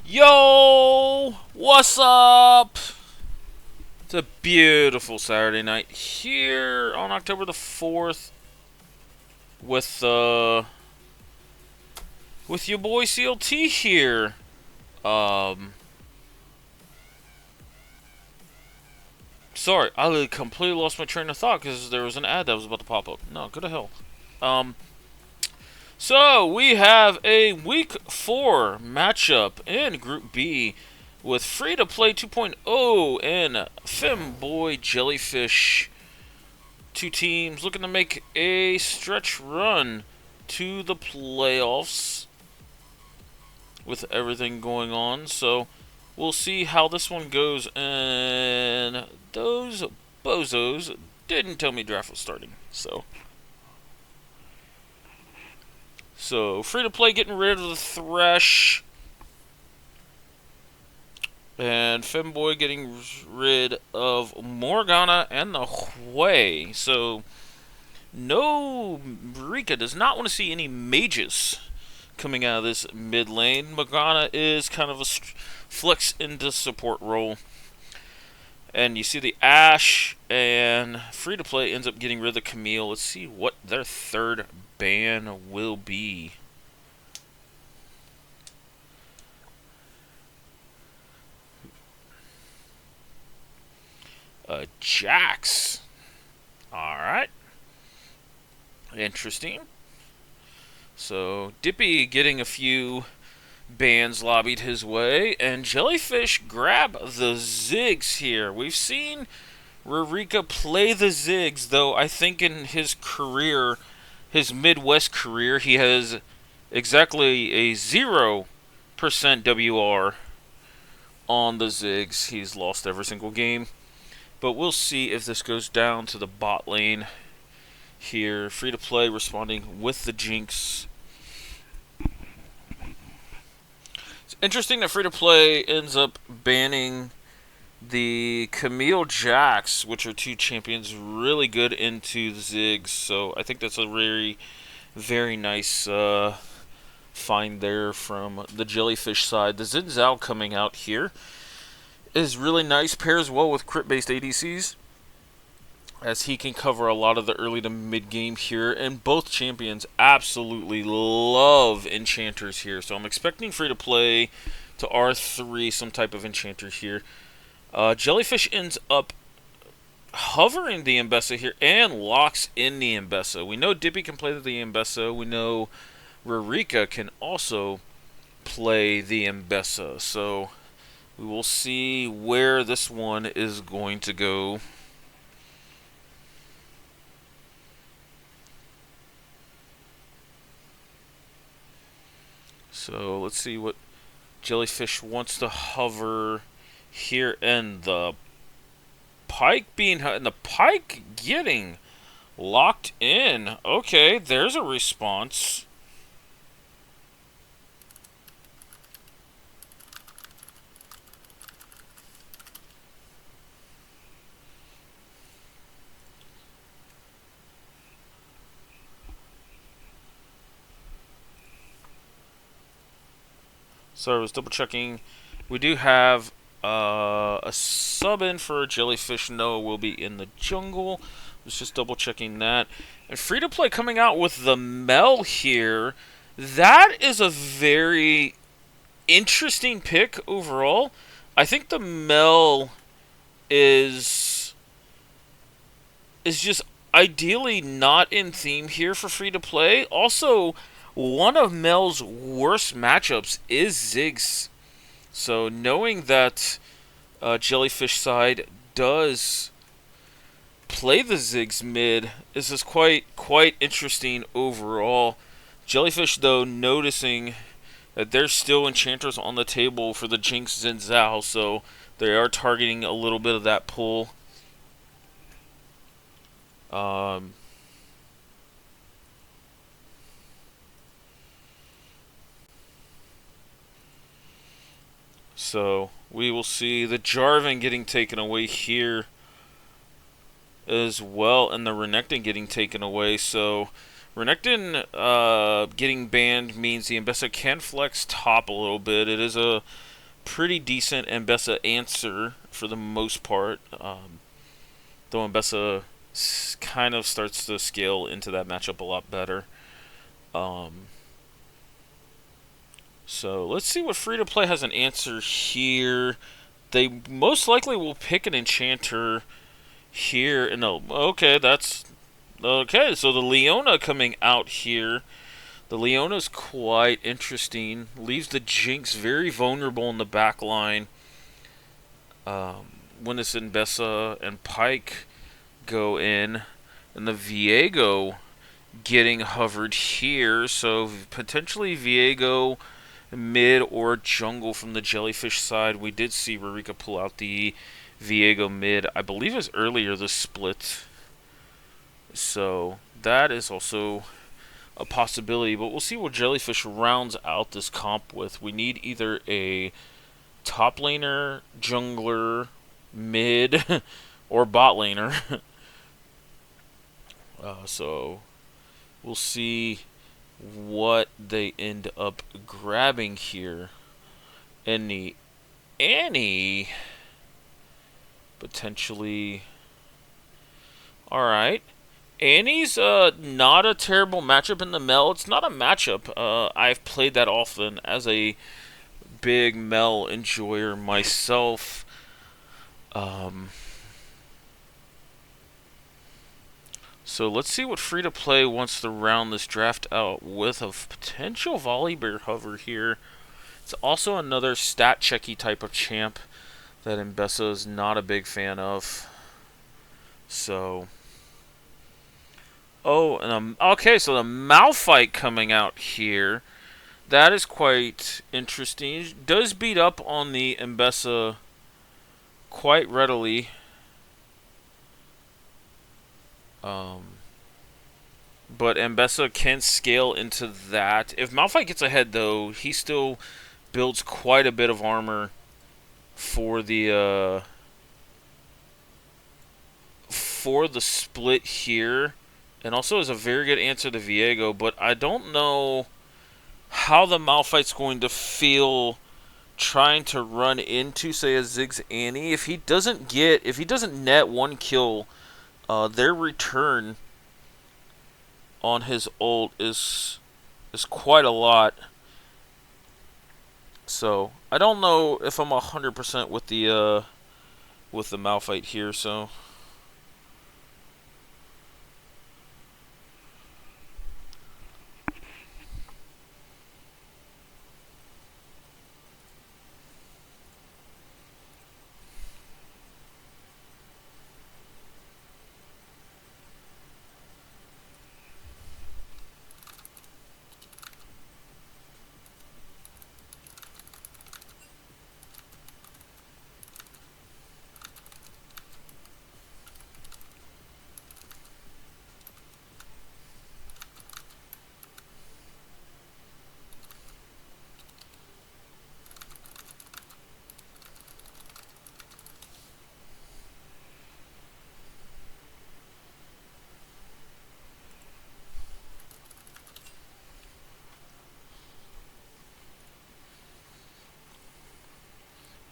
Yo, what's up? It's a beautiful Saturday night here on October the 4th with with your boy CLT here. Um Sorry, I completely lost my train of thought because there was an ad that was about to pop up. No, go to hell. Um so we have a week 4 matchup in Group B with Free2Play 2.0 and Femboy Jellyfish. Two teams looking to make a stretch run to the playoffs with everything going on. So we'll see how this one goes. And those bozos didn't tell me draft was starting. So Free2Play getting rid of the Thresh. And Femboy getting rid of Morgana and the Hui. So no, Rika does not want to see any mages coming out of this mid lane. Morgana is kind of a flex into support role. And you see the Ashe, and Free2Play ends up getting rid of the Camille. Let's see what their third ban will be. Jax. Alright. Interesting. So, Dippy getting a few bans lobbied his way, and Jellyfish grab the Ziggs here. We've seen Rurika play the Ziggs, though I think in his career, his Midwest career, he has exactly a 0% WR on the Ziggs. He's lost every single game. But we'll see if this goes down to the bot lane here. Free2Play responding with the Jinx. It's interesting that Free2Play ends up banning the Camille Jax, which are two champions really good into the Ziggs. So I think that's a very, very nice find there from the Jellyfish side. The Xin Zhao coming out here is really nice, pairs well with crit-based ADCs, as he can cover a lot of the early to mid game here, and both champions absolutely love enchanters here, so I'm expecting Free2Play to R3 some type of enchanter here. Jellyfish ends up hovering the Mbessa here and locks in the Mbessa. We know Dippy can play the Mbessa, we know Rurika can also play the Mbessa, so we will see where this one is going to go. So let's see what Jellyfish wants to hover here, and the Pike getting locked in. Okay, there's a response. So I was double checking. We do have a sub in for Jellyfish. Noah will be in the jungle. I was just double checking that. And Free2Play coming out with the Mel here. That is a very interesting pick overall. I think the Mel is just ideally not in theme here for Free2Play. Also, one of Mel's worst matchups is Ziggs. So knowing that Jellyfish side does play the Ziggs mid, this is quite interesting overall. Jellyfish, though, noticing that there's still enchanters on the table for the Jinx Xin Zhao, so they are targeting a little bit of that pull. So we will see the Jarvan getting taken away here as well, and the Renekton getting taken away. So Renekton getting banned means the Mbessa can flex top a little bit. It is a pretty decent Mbessa answer for the most part. Though Mbessa kind of starts to scale into that matchup a lot better. So let's see what Free2Play has an answer here. They most likely will pick an enchanter here. No, okay, that's okay. So the Leona coming out here. The Leona's quite interesting. Leaves the Jinx very vulnerable in the back line. When this Mbessa and Pike go in, and the Viego getting hovered here. So potentially Viego mid or jungle from the Jellyfish side. We did see Rurika pull out the Viego mid, I believe it was earlier this split. So that is also a possibility, but we'll see what Jellyfish rounds out this comp with. We need either a top laner, jungler, mid, or bot laner. So we'll see what they end up grabbing here. Annie potentially. Alright. Annie's not a terrible matchup in the Mel. It's not a matchup I've played that often as a big Mel enjoyer myself. So let's see what Free2Play wants to round this draft out with a potential Volibear hover here. It's also another stat checky type of champ that Mbessa is not a big fan of. So, oh, and okay, so the Malphite coming out here. That is quite interesting. It does beat up on the Mbessa quite readily. But Mbessa can scale into that. If Malphite gets ahead, though, he still builds quite a bit of armor for the split here, and also is a very good answer to Viego. But I don't know how the Malphite's going to feel trying to run into, say, a Ziggs Annie. If he doesn't net one kill, their return on his ult is quite a lot. So I don't know if I'm 100% with the Malphite here. So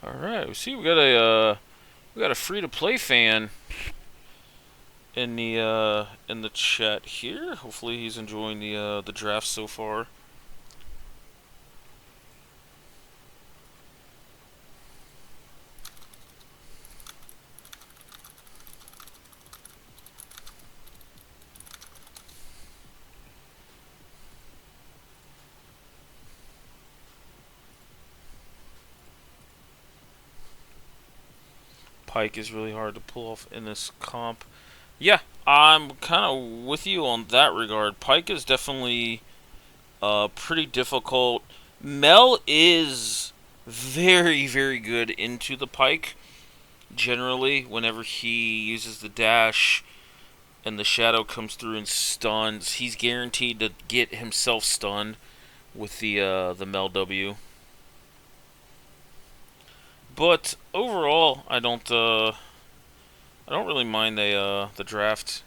all right, we see we got a Free2Play fan in the chat here. Hopefully he's enjoying the draft so far. Pike is really hard to pull off in this comp. Yeah, I'm kind of with you on that regard. Pike is definitely pretty difficult. Mel is very, very good into the Pike. Generally, whenever he uses the dash and the shadow comes through and stuns, he's guaranteed to get himself stunned with the Mel W. But overall, I don't really mind the draft.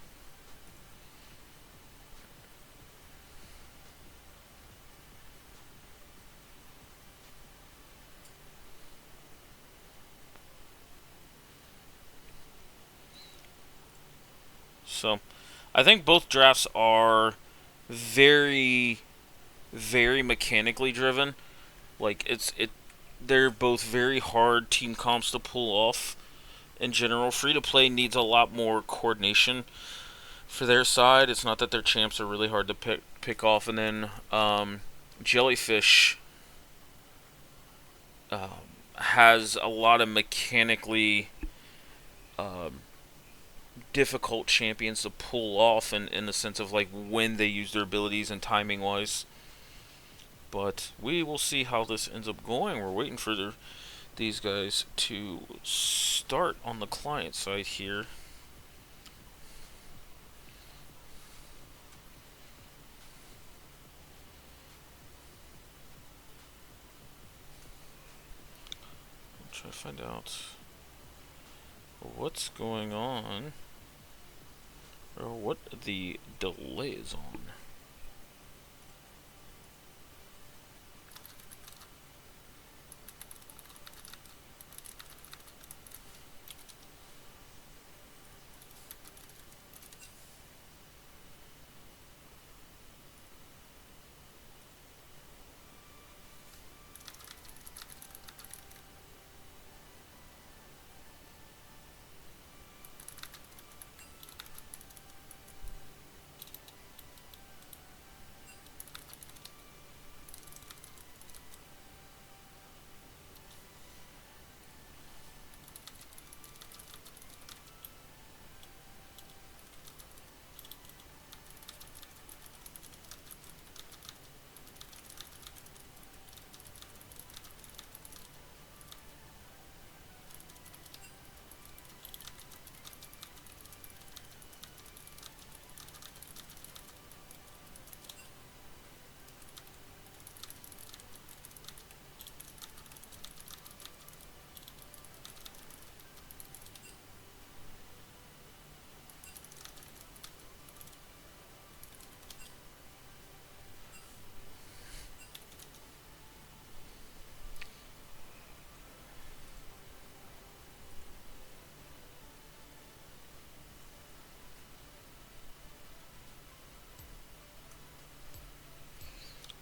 So I think both drafts are very, very mechanically driven. Like they're both very hard team comps to pull off. In general, free to play needs a lot more coordination for their side. It's not that their champs are really hard to pick off, and then Jellyfish has a lot of mechanically difficult champions to pull off in the sense of like when they use their abilities and timing wise. But we will see how this ends up going. We're waiting for these guys to start on the client side here. I'll try to find out what's going on, or what the delay is on.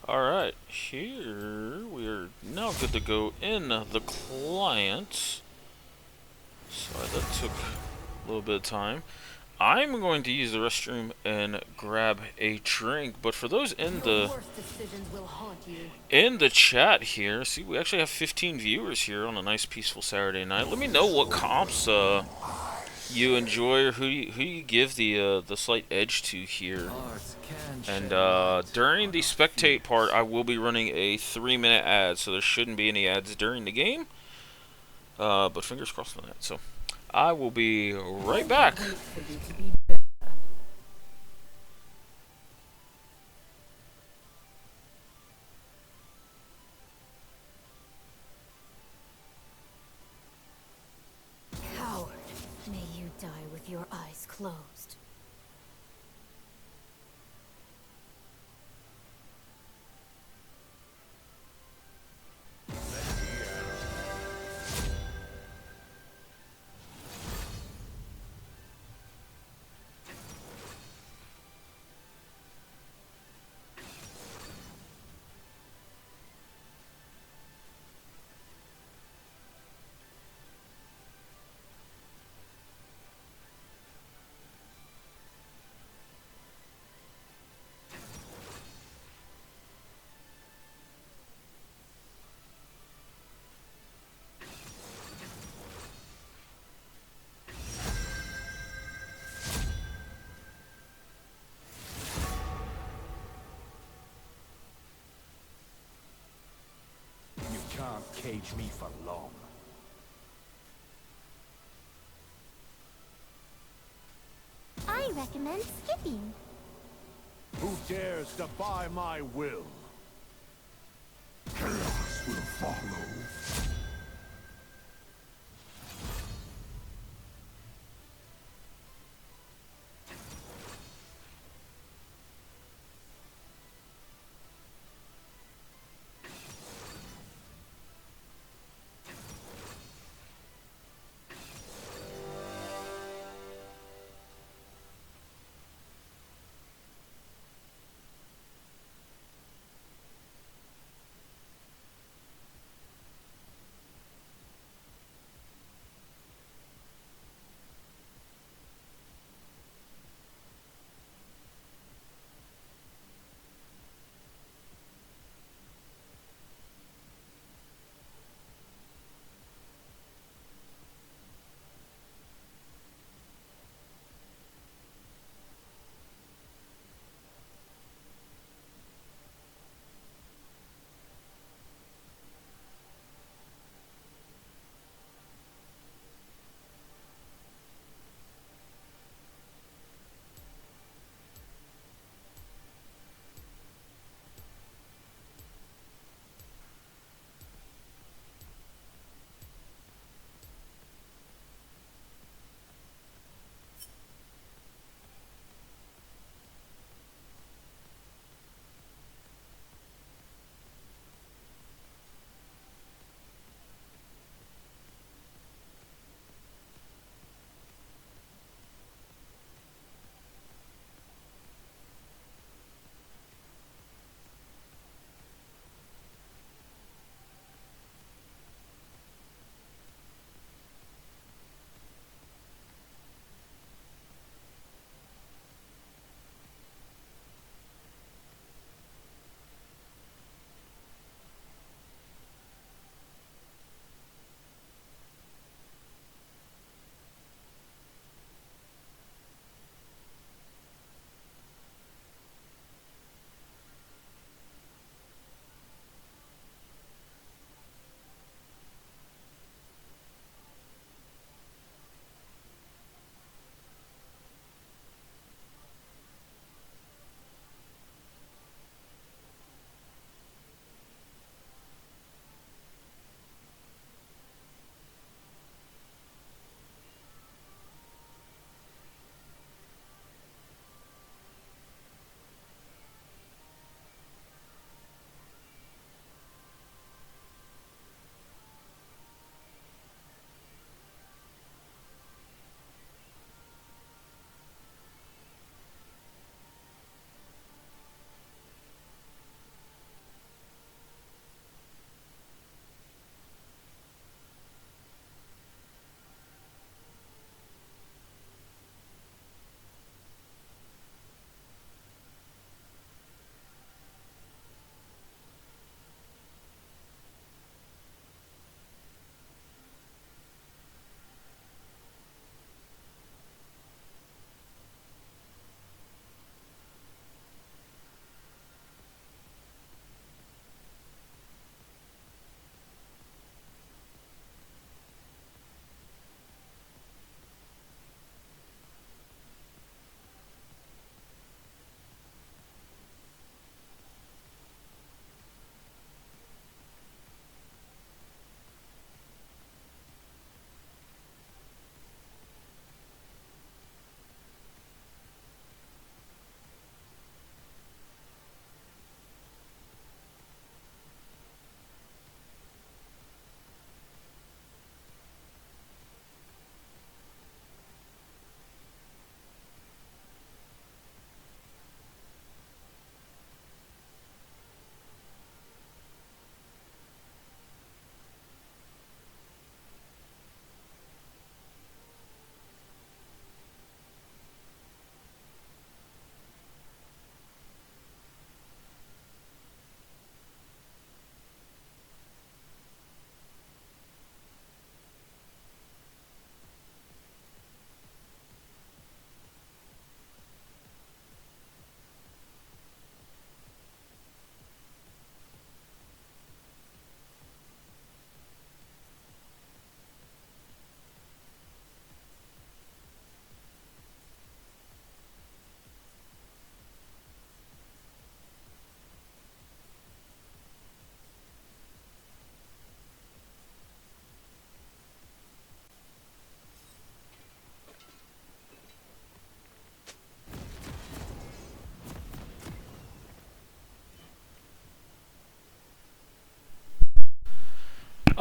Alright, here we are now good to go in the client. Sorry, that took a little bit of time. I'm going to use the restroom and grab a drink, but for those in the chat here, see, we actually have 15 viewers here on a nice peaceful Saturday night. Let me know what comps you enjoy, or who you give the slight edge to here. And during the spectate part, I will be running a 3-minute ad, so there shouldn't be any ads during the game. But fingers crossed on that. So I will be right back. Coward, may you die with your eyes closed. Can't cage me for long. I recommend skipping. Who dares defy my will? Chaos will follow.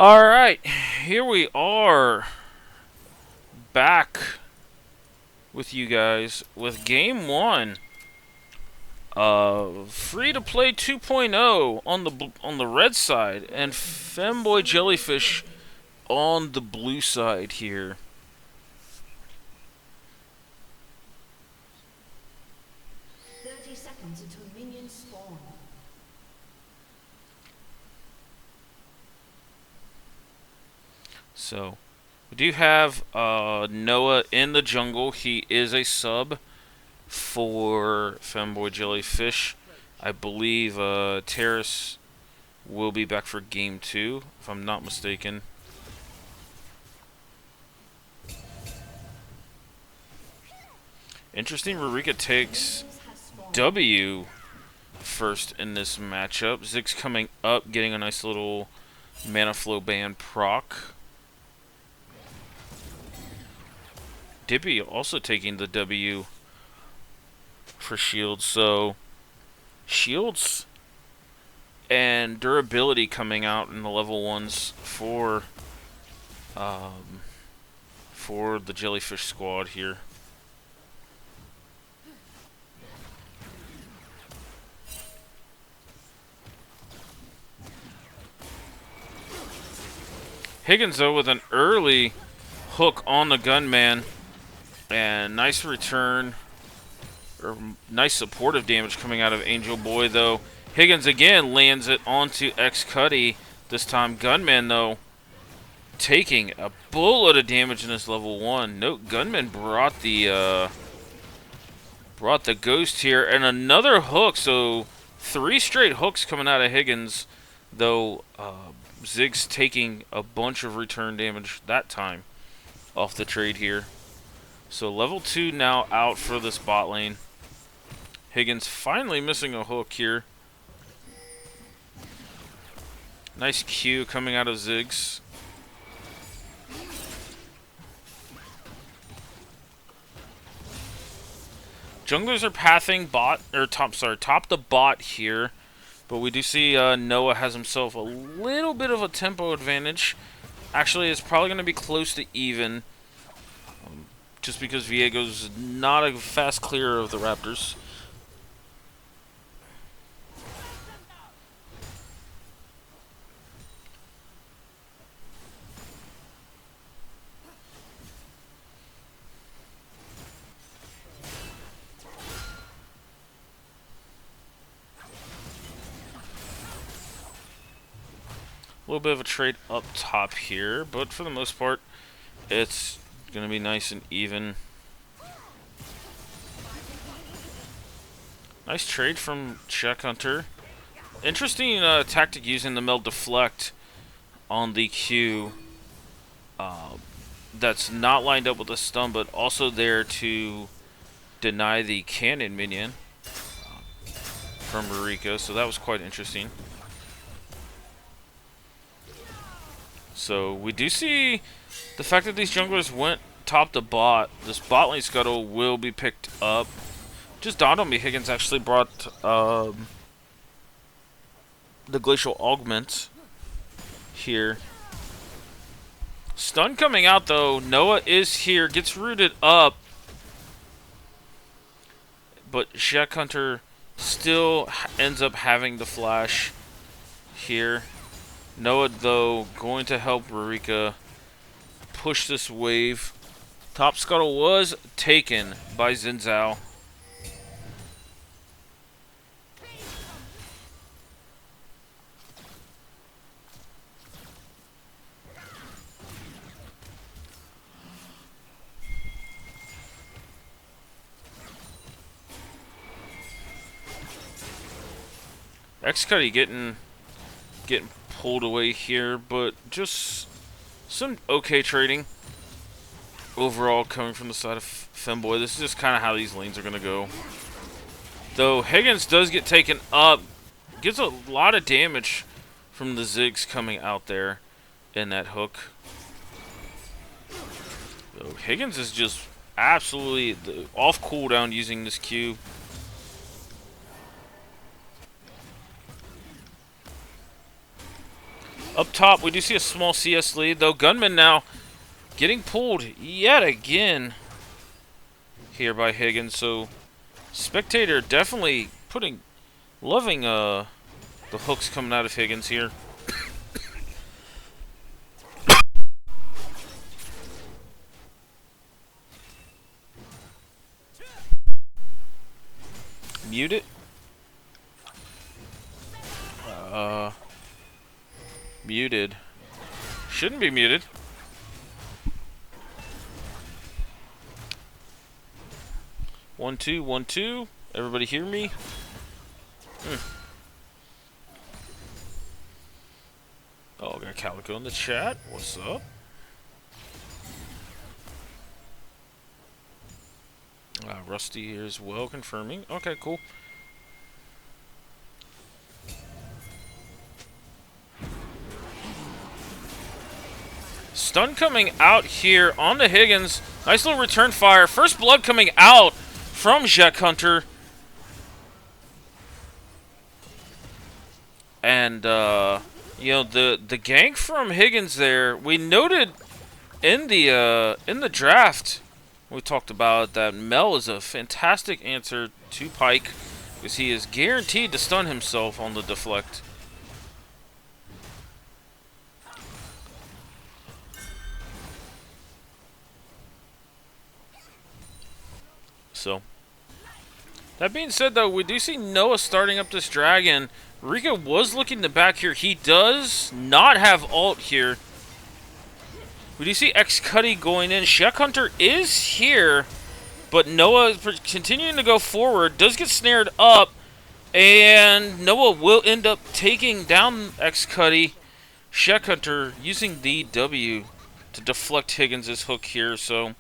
Alright, here we are. Back with you guys with game 1 of Free2Play 2.0 on the red side, and Femboy Jellyfish on the blue side here. So, we do have Noah in the jungle. He is a sub for Femboy Jellyfish. I believe Terrace will be back for game 2, if I'm not mistaken. Interesting, Rurika takes W first in this matchup. Ziggs coming up, getting a nice little mana flow band proc. Dippy also taking the W for shields, so shields and durability coming out in the level 1s for the Jellyfish squad here. Higgins though with an early hook on the gunman. And nice return, or nice supportive damage coming out of Angel Boy, though. Higgins again lands it onto X Cuddy. This time Gunman, though, taking a bullet of damage in this level 1. Note Gunman brought the ghost here, and another hook. So 3 straight hooks coming out of Higgins, though Ziggs taking a bunch of return damage that time off the trade here. So level 2 now out for this bot lane. Higgins finally missing a hook here. Nice Q coming out of Ziggs. Junglers are pathing top the bot here, but we do see Noah has himself a little bit of a tempo advantage. Actually, it's probably going to be close to even. Just because Viego's not a fast clearer of the Raptors. A little bit of a trade up top here, but for the most part, it's going to be nice and even. Nice trade from Check Hunter. Interesting tactic using the Meld Deflect on the Q. That's not lined up with a stun, but also there to deny the cannon minion from Rurika. So that was quite interesting. So we do see the fact that these junglers went top to bot. This bot lane scuttle will be picked up. Just dawned on me, Higgins actually brought the Glacial Augment here. Stun coming out though. Noah is here, gets rooted up. But Shack Hunter still ends up having the flash here. Noah, though, going to help Rurika push this wave. Top scuttle was taken by Xin Zhao. X-Cuddy getting pulled away here, but just some okay trading overall coming from the side of Femboy. This is just kind of how these lanes are going to go. Though Higgins does get taken up, gets a lot of damage from the Ziggs coming out there in that hook. Though Higgins is just absolutely off cooldown using this Q. Up top, we do see a small CS lead, though. Gunman now getting pulled yet again here by Higgins. So Spectator definitely loving the hooks coming out of Higgins here. Mute it. Muted. Shouldn't be muted. One, two, 1, 2. Everybody hear me? Oh, got Calico in the chat. What's up? Rusty here as well, confirming. Okay, cool. Stun coming out here on the Higgins. Nice little return fire. First blood coming out from Jack Hunter. And, you know, the gank from Higgins there, we noted in the draft, we talked about that Mel is a fantastic answer to Pyke, because he is guaranteed to stun himself on the deflect. So, that being said, though, we do see Noah starting up this dragon. Rika was looking to back here. He does not have ult here. We do see X-Cuddy going in. Shack Hunter is here, but Noah is continuing to go forward. Does get snared up, and Noah will end up taking down X-Cuddy. Shack Hunter using the W to deflect Higgins' hook here. So,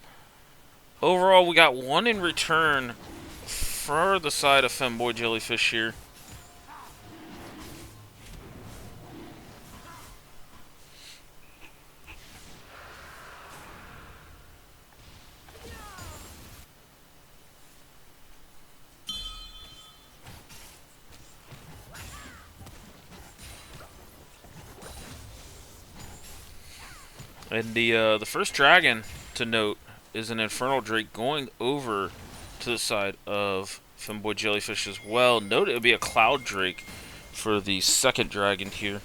overall, we got one in return for the side of Femboy Jellyfish here. And the first dragon to note is an Infernal Drake going over to the side of Femboy Jellyfish as well. Note it would be a Cloud Drake for the second dragon here.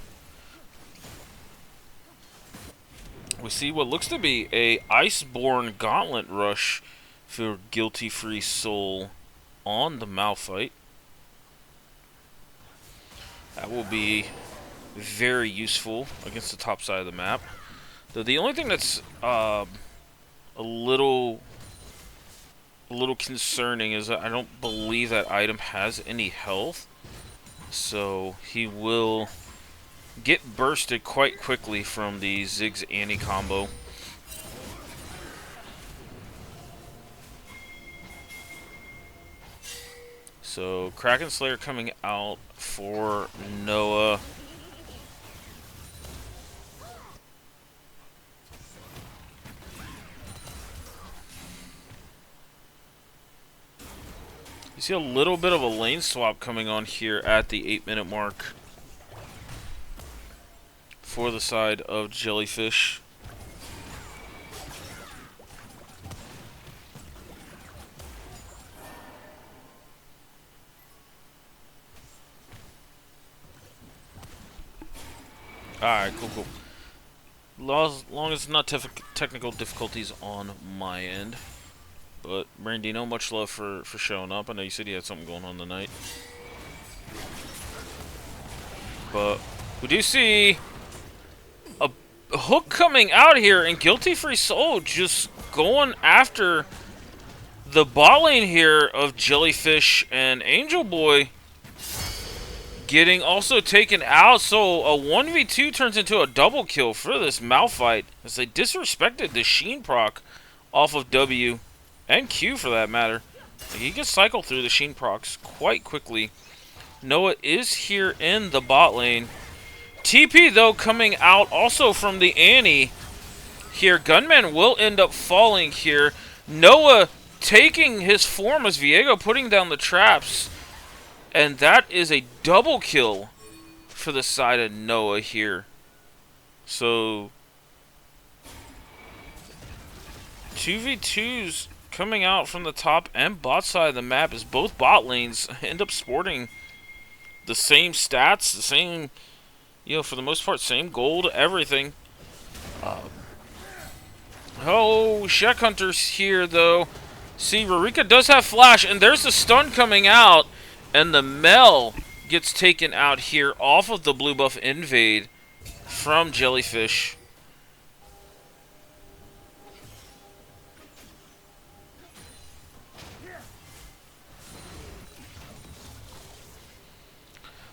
We see what looks to be a Iceborne Gauntlet Rush for Guilty Free Soul on the Malphite. That will be very useful against the top side of the map. Though the only thing that's a little concerning is that I don't believe that item has any health, so he will get bursted quite quickly from the Ziggs Annie combo. So Kraken Slayer coming out for Noah. You see a little bit of a lane swap coming on here at the 8-minute mark for the side of Jellyfish. Alright, cool. As long as it's not technical difficulties on my end. But, Brandino, much love for showing up. I know you said you had something going on tonight. But, we do see a hook coming out here, and Guilty Free Soul just going after the bot lane here of Jellyfish, and Angel Boy getting also taken out. So, a 1v2 turns into a double kill for this Malphite, as they disrespected the Sheen proc off of W. And Q for that matter. He can cycle through the Sheen procs quite quickly. Noah is here in the bot lane. TP though coming out also from the Annie. Here, Gunman will end up falling here. Noah taking his form as Viego putting down the traps. And that is a double kill for the side of Noah here. So 2v2s coming out from the top and bot side of the map as both bot lanes end up sporting the same stats, the same, for the most part, same gold, everything. Oh, Shek Hunter's here, though. See, Rurika does have flash, and there's the stun coming out, and the Mel gets taken out here off of the blue buff invade from Jellyfish.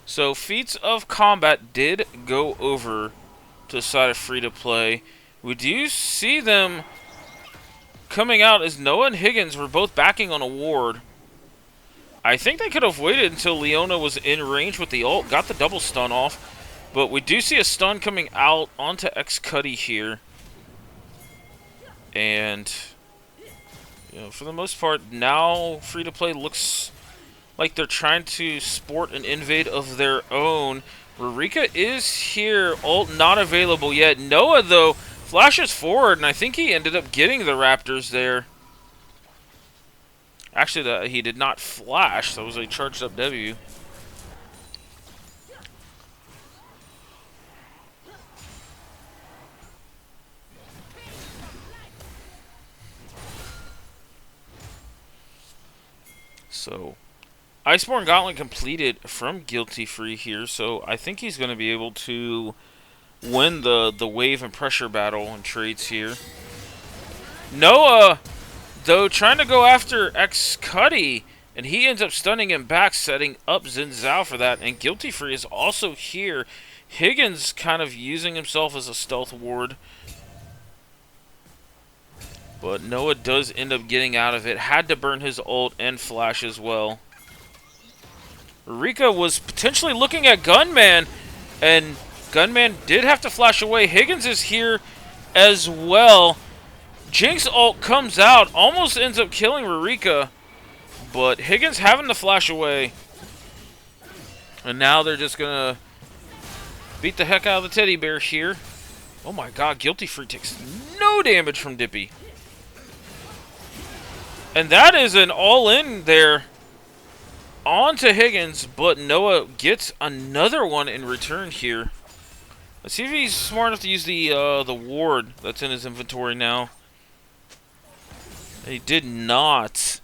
So, feats of combat did go over to the side of Free2Play. We do see them coming out as Noah and Higgins were both backing on a ward. I think they could have waited until Leona was in range with the ult, got the double stun off. But we do see a stun coming out onto X-Cuddy here. And, for the most part, now Free2Play looks like they're trying to sport an invade of their own. Rurika is here, ult not available yet. Noah, though, flashes forward, and I think he ended up getting the Raptors there. Actually, he did not flash, so it was a charged up W. So, Iceborne Gauntlet completed from Guilty Free here, so I think he's going to be able to win the wave and pressure battle and trades here. Noah, though, trying to go after X-Cuddy, and he ends up stunning him back, setting up Xin Zhao for that, and Guilty Free is also here. Higgins kind of using himself as a stealth ward, but Noah does end up getting out of it. Had to burn his ult and flash as well. Rika was potentially looking at Gunman, and Gunman did have to flash away. Higgins is here as well. Jinx ult comes out, almost ends up killing Rurika, but Higgins having to flash away. And now they're just going to beat the heck out of the teddy bear here. Oh my god, Guilty Free takes no damage from Dippy. And that is an all-in there onto Higgins, but Noah gets another one in return here. Let's see if he's smart enough to use the ward that's in his inventory now. He did not,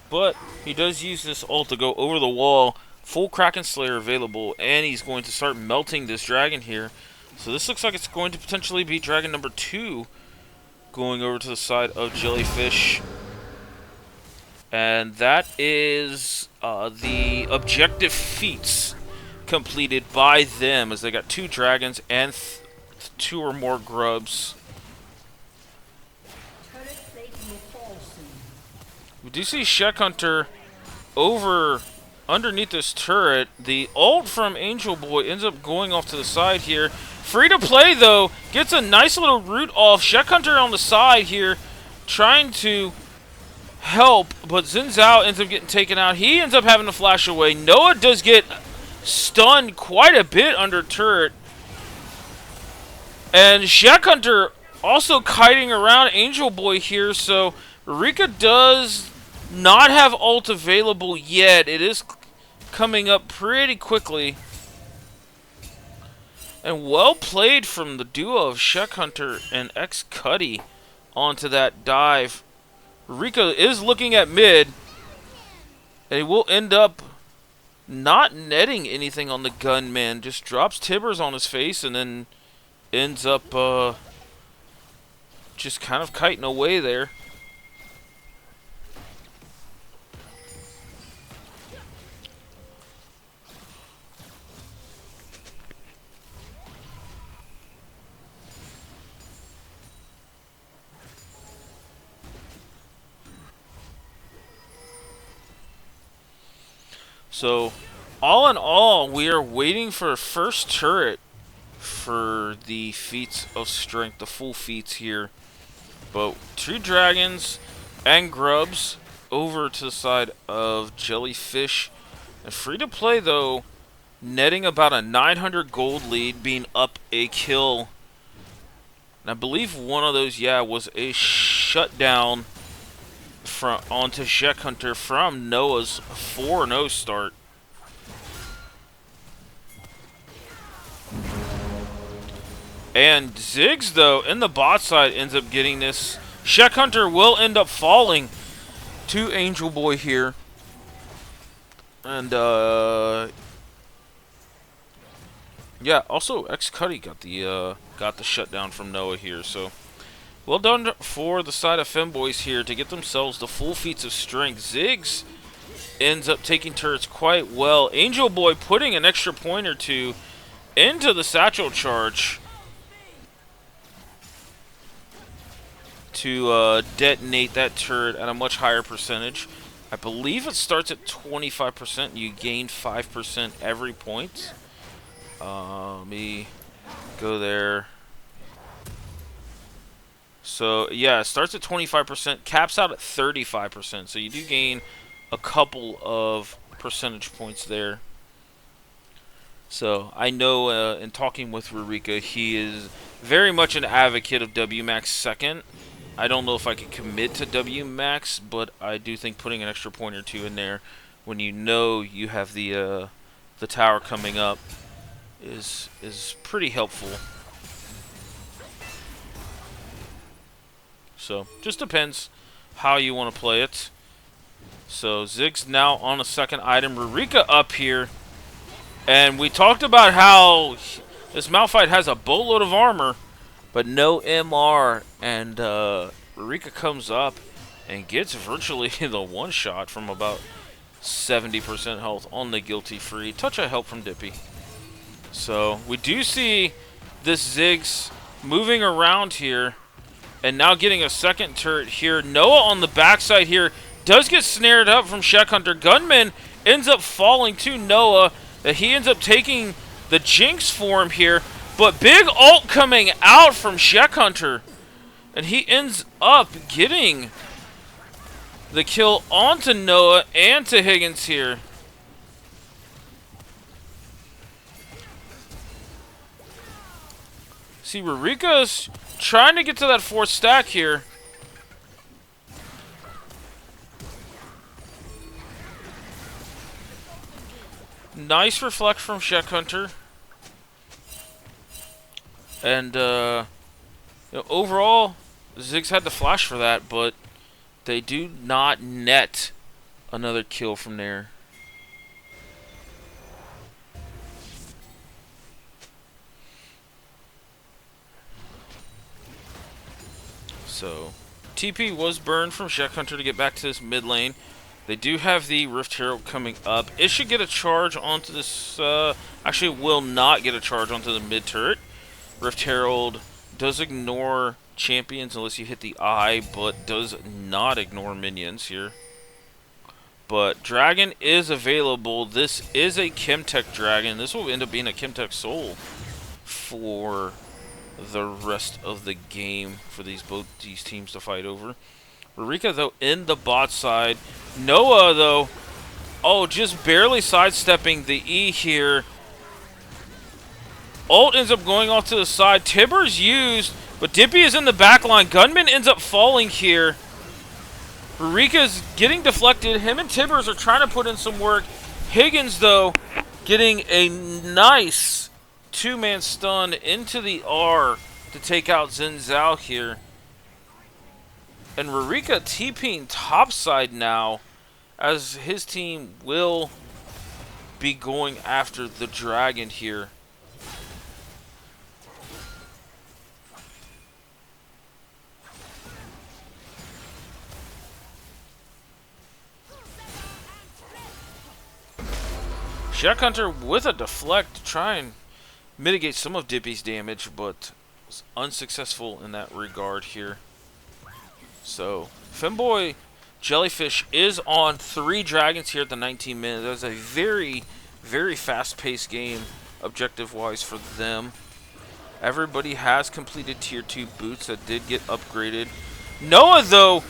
but he does use this ult to go over the wall. Full Kraken Slayer available, and he's going to start melting this dragon here. So this looks like it's going to potentially be dragon number 2 going over to the side of Jellyfish. And that is the objective feats completed by them, as they got 2 dragons and 2 or more grubs. We do see Shek Hunter over underneath this turret. The ult from Angel Boy ends up going off to the side here. Free2Play, though, gets a nice little root off. Shek Hunter on the side here, trying to help, but Xin Zhao ends up getting taken out. He ends up having to flash away. Noah does get stunned quite a bit under turret. And Shek Hunter also kiting around Angel Boy here, so Rika does not have ult available yet. It is coming up pretty quickly. And well played from the duo of Shek Hunter and X-Cuddy onto that dive. Rika is looking at mid, and he will end up not netting anything on the gunman. Just drops Tibbers on his face and then ends up just kind of kiting away there. So, all in all, we are waiting for a first turret for the feats of strength, the full feats here. But 2 dragons and grubs over to the side of Jellyfish. And Free2Play, though, netting about a 900 gold lead, being up a kill And I believe one of those, yeah, was a shutdown from onto Shek Hunter from Noah's 4-0 start. And Ziggs, though, in the bot side ends up getting this. Shek Hunter will end up falling to Angel Boy here. And, yeah, also X Cuddy got the shutdown from Noah here, so well done for the side of Femboys here to get themselves the full feats of strength. Ziggs ends up taking turrets quite well. Angel Boy putting an extra point or two into the satchel charge to detonate that turret at a much higher percentage. I believe it starts at 25%. You gain 5% every point. Let me go there. So, yeah, it starts at 25%, caps out at 35%. So you do gain a couple of percentage points there. So, I know in talking with Rurika, he is very much an advocate of WMAX second. I don't know if I can commit to WMAX, but I do think putting an extra point or two in there when you know you have the tower coming up is pretty helpful. So, just depends how you want to play it. So, Ziggs now on a second item. Rurika up here. And we talked about how this Malphite has a boatload of armor, but no MR. And Rurika comes up and gets virtually the one-shot from about 70% health on the Guilty Free. Touch of help from Dippy. So, we do see this Ziggs moving around here. And now getting a second turret here. Noah on the backside here does get snared up from Shek Hunter. Gunman ends up falling to Noah. That he ends up taking the Jinx for him here. But big ult coming out from Shek Hunter. And he ends up getting the kill onto Noah and to Higgins here. See, Rurika's trying to get to that fourth stack here. Nice reflect from Shek Hunter. And, overall, Ziggs had the flash for that, but they do not net another kill from there. So, TP was burned from Shek Hunter to get back to this mid lane. They do have the Rift Herald coming up. It should get a charge onto this... actually, will not get a charge onto the mid turret. Rift Herald does ignore champions unless you hit the eye, but does not ignore minions here. But Dragon is available. This is a Chemtech Dragon. This will end up being a Chemtech Soul for the rest of the game for both these teams to fight over. Rurika, though, in the bot side. Noah, though, just barely sidestepping the E here. Ult ends up going off to the side. Tibbers used, but Dippy is in the back line. Gunman ends up falling here. Rurika's getting deflected. Him and Tibbers are trying to put in some work. Higgins, though, getting a nice two-man stun into the R to take out Xin Zhao here. And Rurika TPing topside now, as his team will be going after the dragon here. Shek Hunter with a deflect to try and mitigate some of Dippy's damage, but was unsuccessful in that regard here. So, Femboy Jellyfish is on 3 dragons here at the 19 minutes. That was a very, very fast-paced game, objective-wise, for them. Everybody has completed Tier 2 boots that did get upgraded. Noah, though,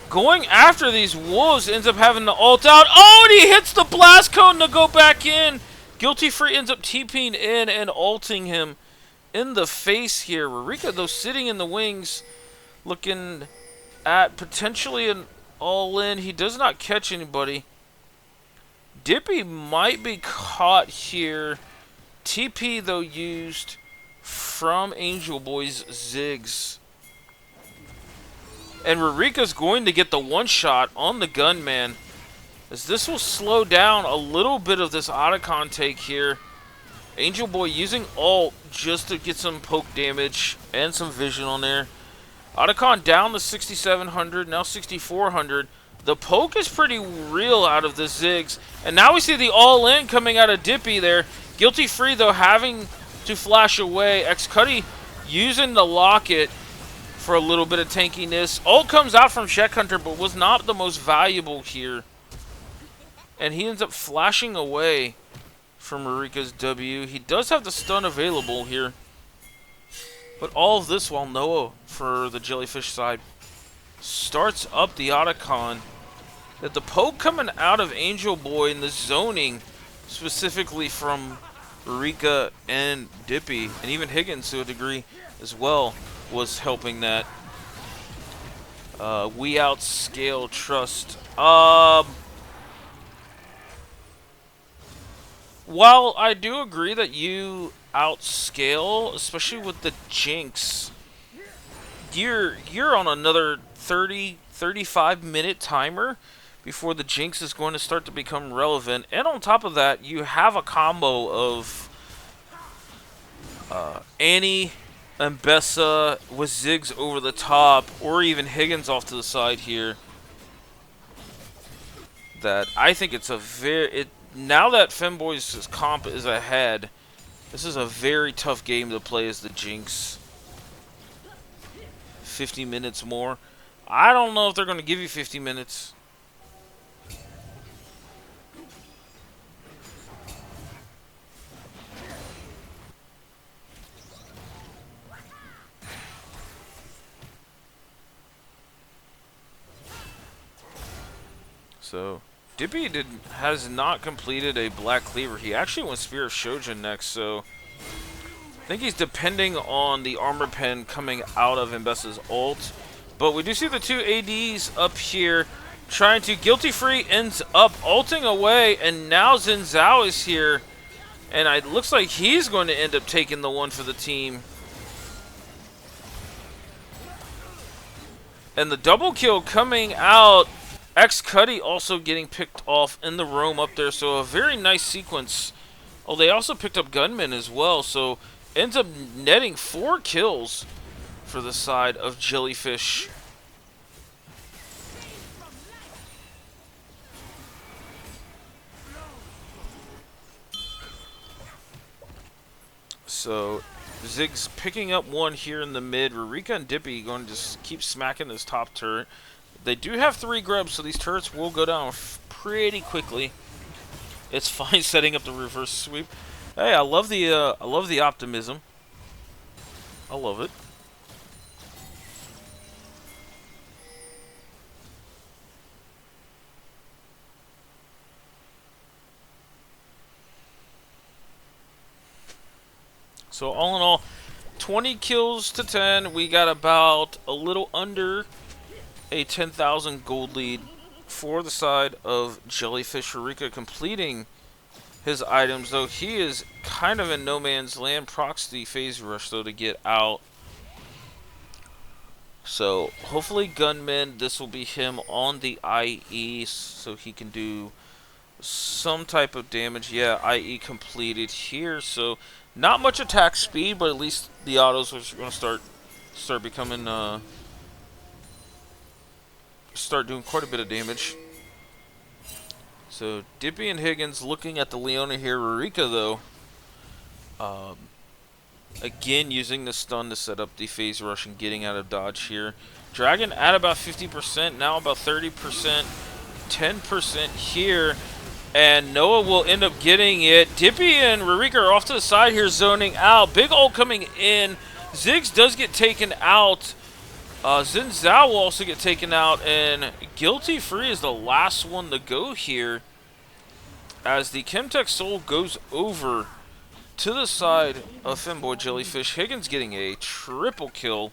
going after these wolves, ends up having the ult out. Oh, and he hits the blast cone to go back in. Guilty Free ends up TPing in and ulting him in the face here. Rurika, though, sitting in the wings, looking at potentially an all-in. He does not catch anybody. Dippy might be caught here. TP, though, used from Angel Boy's Ziggs. And Rurika's going to get the one-shot on the gunman, as this will slow down a little bit of this Otacon take here. Angel Boy using ult just to get some poke damage and some vision on there. Otacon down to 6,700, now 6,400. The poke is pretty real out of the Ziggs. And now we see the all-in coming out of Dippy there. Guilty Free, though, having to flash away. X-Cuddy using the locket for a little bit of tankiness. Ult comes out from Check Hunter, but was not the most valuable here. And he ends up flashing away from Rurika's W. He does have the stun available here. But all of this while Noah, for the Jellyfish side, starts up the Otacon. That the poke coming out of Angel Boy and the zoning, specifically from Rurika and Dippy, and even Higgins to a degree as well, was helping that. We outscale Trust. While I do agree that you outscale, especially with the Jinx, you're on another 35 minute timer before the Jinx is going to start to become relevant. And on top of that, you have a combo of Annie and Bessa with Ziggs over the top, or even Higgins off to the side here. That I think it's a very... now that Femboy's comp is ahead, this is a very tough game to play as the Jinx. 50 minutes more. I don't know if they're going to give you 50 minutes. So, Dippy has not completed a Black Cleaver. He actually went Spear of Shojin next, so I think he's depending on the Armor Pen coming out of Mbessa's ult. But we do see the two ADs up here trying to... Guilty Free ends up ulting away, and now Xin Zhao is here. And it looks like he's going to end up taking the one for the team. And the double kill coming out... X-Cuddy also getting picked off in the roam up there, so a very nice sequence. Oh, they also picked up Gunman as well, so ends up netting 4 kills for the side of Jellyfish. So, Ziggs picking up one here in the mid. Rurika and Dippy going to just keep smacking this top turret. They do have 3 grubs, so these turrets will go down pretty quickly. It's fine setting up the reverse sweep. Hey, I love the optimism. I love it. So all in all, 20 kills to 10. We got about a little under a 10,000 gold lead for the side of Jellyfish. Rurika completing his items, though he is kind of in no man's land. Procs the phase rush, though, to get out. So hopefully Gunman, this will be him on the IE, so he can do some type of damage. Yeah, IE completed here, so not much attack speed, but at least the autos are going to start becoming start doing quite a bit of damage. So Dippy and Higgins looking at the Leona here. Rurika, though, again using the stun to set up the phase rush and getting out of dodge here. Dragon at about 50%, now about 30%, 10% here, and Noah will end up getting it. Dippy and Rurika are off to the side here, zoning out. Big ult coming in. Ziggs does get taken out. Xin Zhao will also get taken out, and Guilty Free is the last one to go here as the Chemtech Soul goes over to the side of Femboy Jellyfish, Higgins getting a triple kill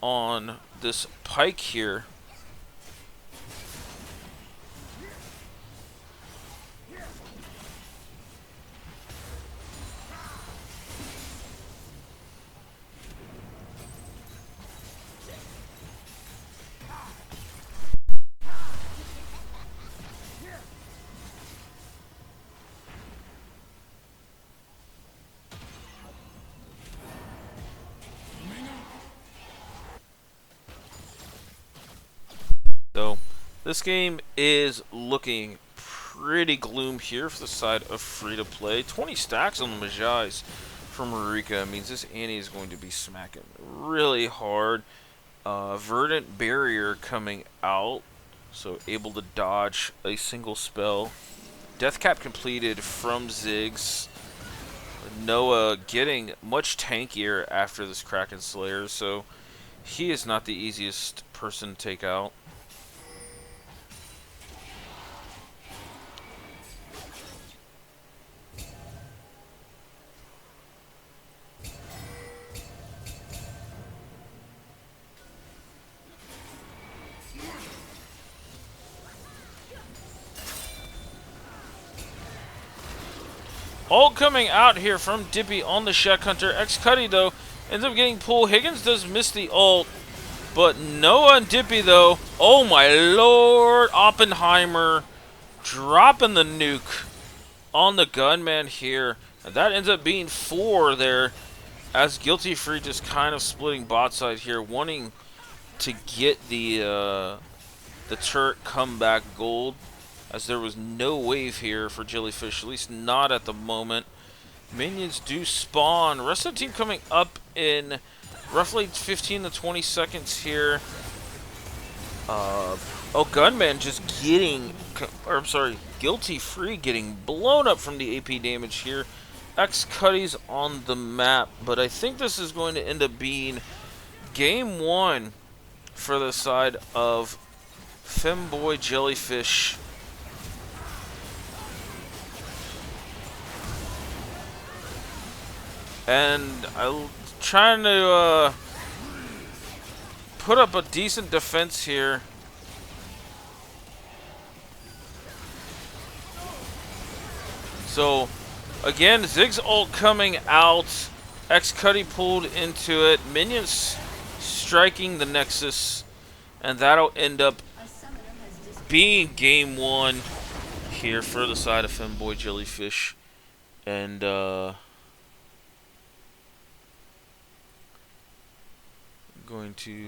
on this Pike here. So, this game is looking pretty gloom here for the side of Free2Play. 20 stacks on the Majais from Marika means this Annie is going to be smacking really hard. Verdant Barrier coming out, so able to dodge a single spell. Death Cap completed from Ziggs. Noah getting much tankier after this Kraken Slayer, so he is not the easiest person to take out. Ult coming out here from Dippy on the Shack Hunter. X-Cuddy, though, ends up getting pulled. Higgins does miss the ult, but Noah and Dippy, though, oh my lord, Oppenheimer dropping the nuke on the gunman here. And that ends up being 4 there, as Guilty Free just kind of splitting bot side here, wanting to get the turret comeback gold, as there was no wave here for Jellyfish, at least not at the moment. Minions do spawn. Rest of the team coming up in roughly 15 to 20 seconds here. Oh, Gunman just getting, or I'm sorry, Guilty Free getting blown up from the AP damage here. X-Cuddy's on the map, but I think this is going to end up being game 1 for the side of Femboy Jellyfish. And I'm trying to put up a decent defense here. So, again, Ziggs ult coming out. X-Cuddy pulled into it. Minions striking the Nexus. And that'll end up being game 1 here for the side of Femboy Jellyfish. And, going to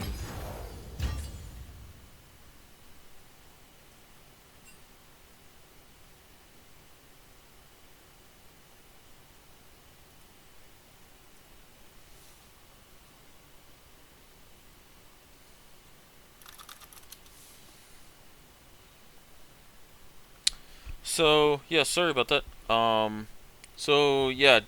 so yeah, sorry about that. So yeah,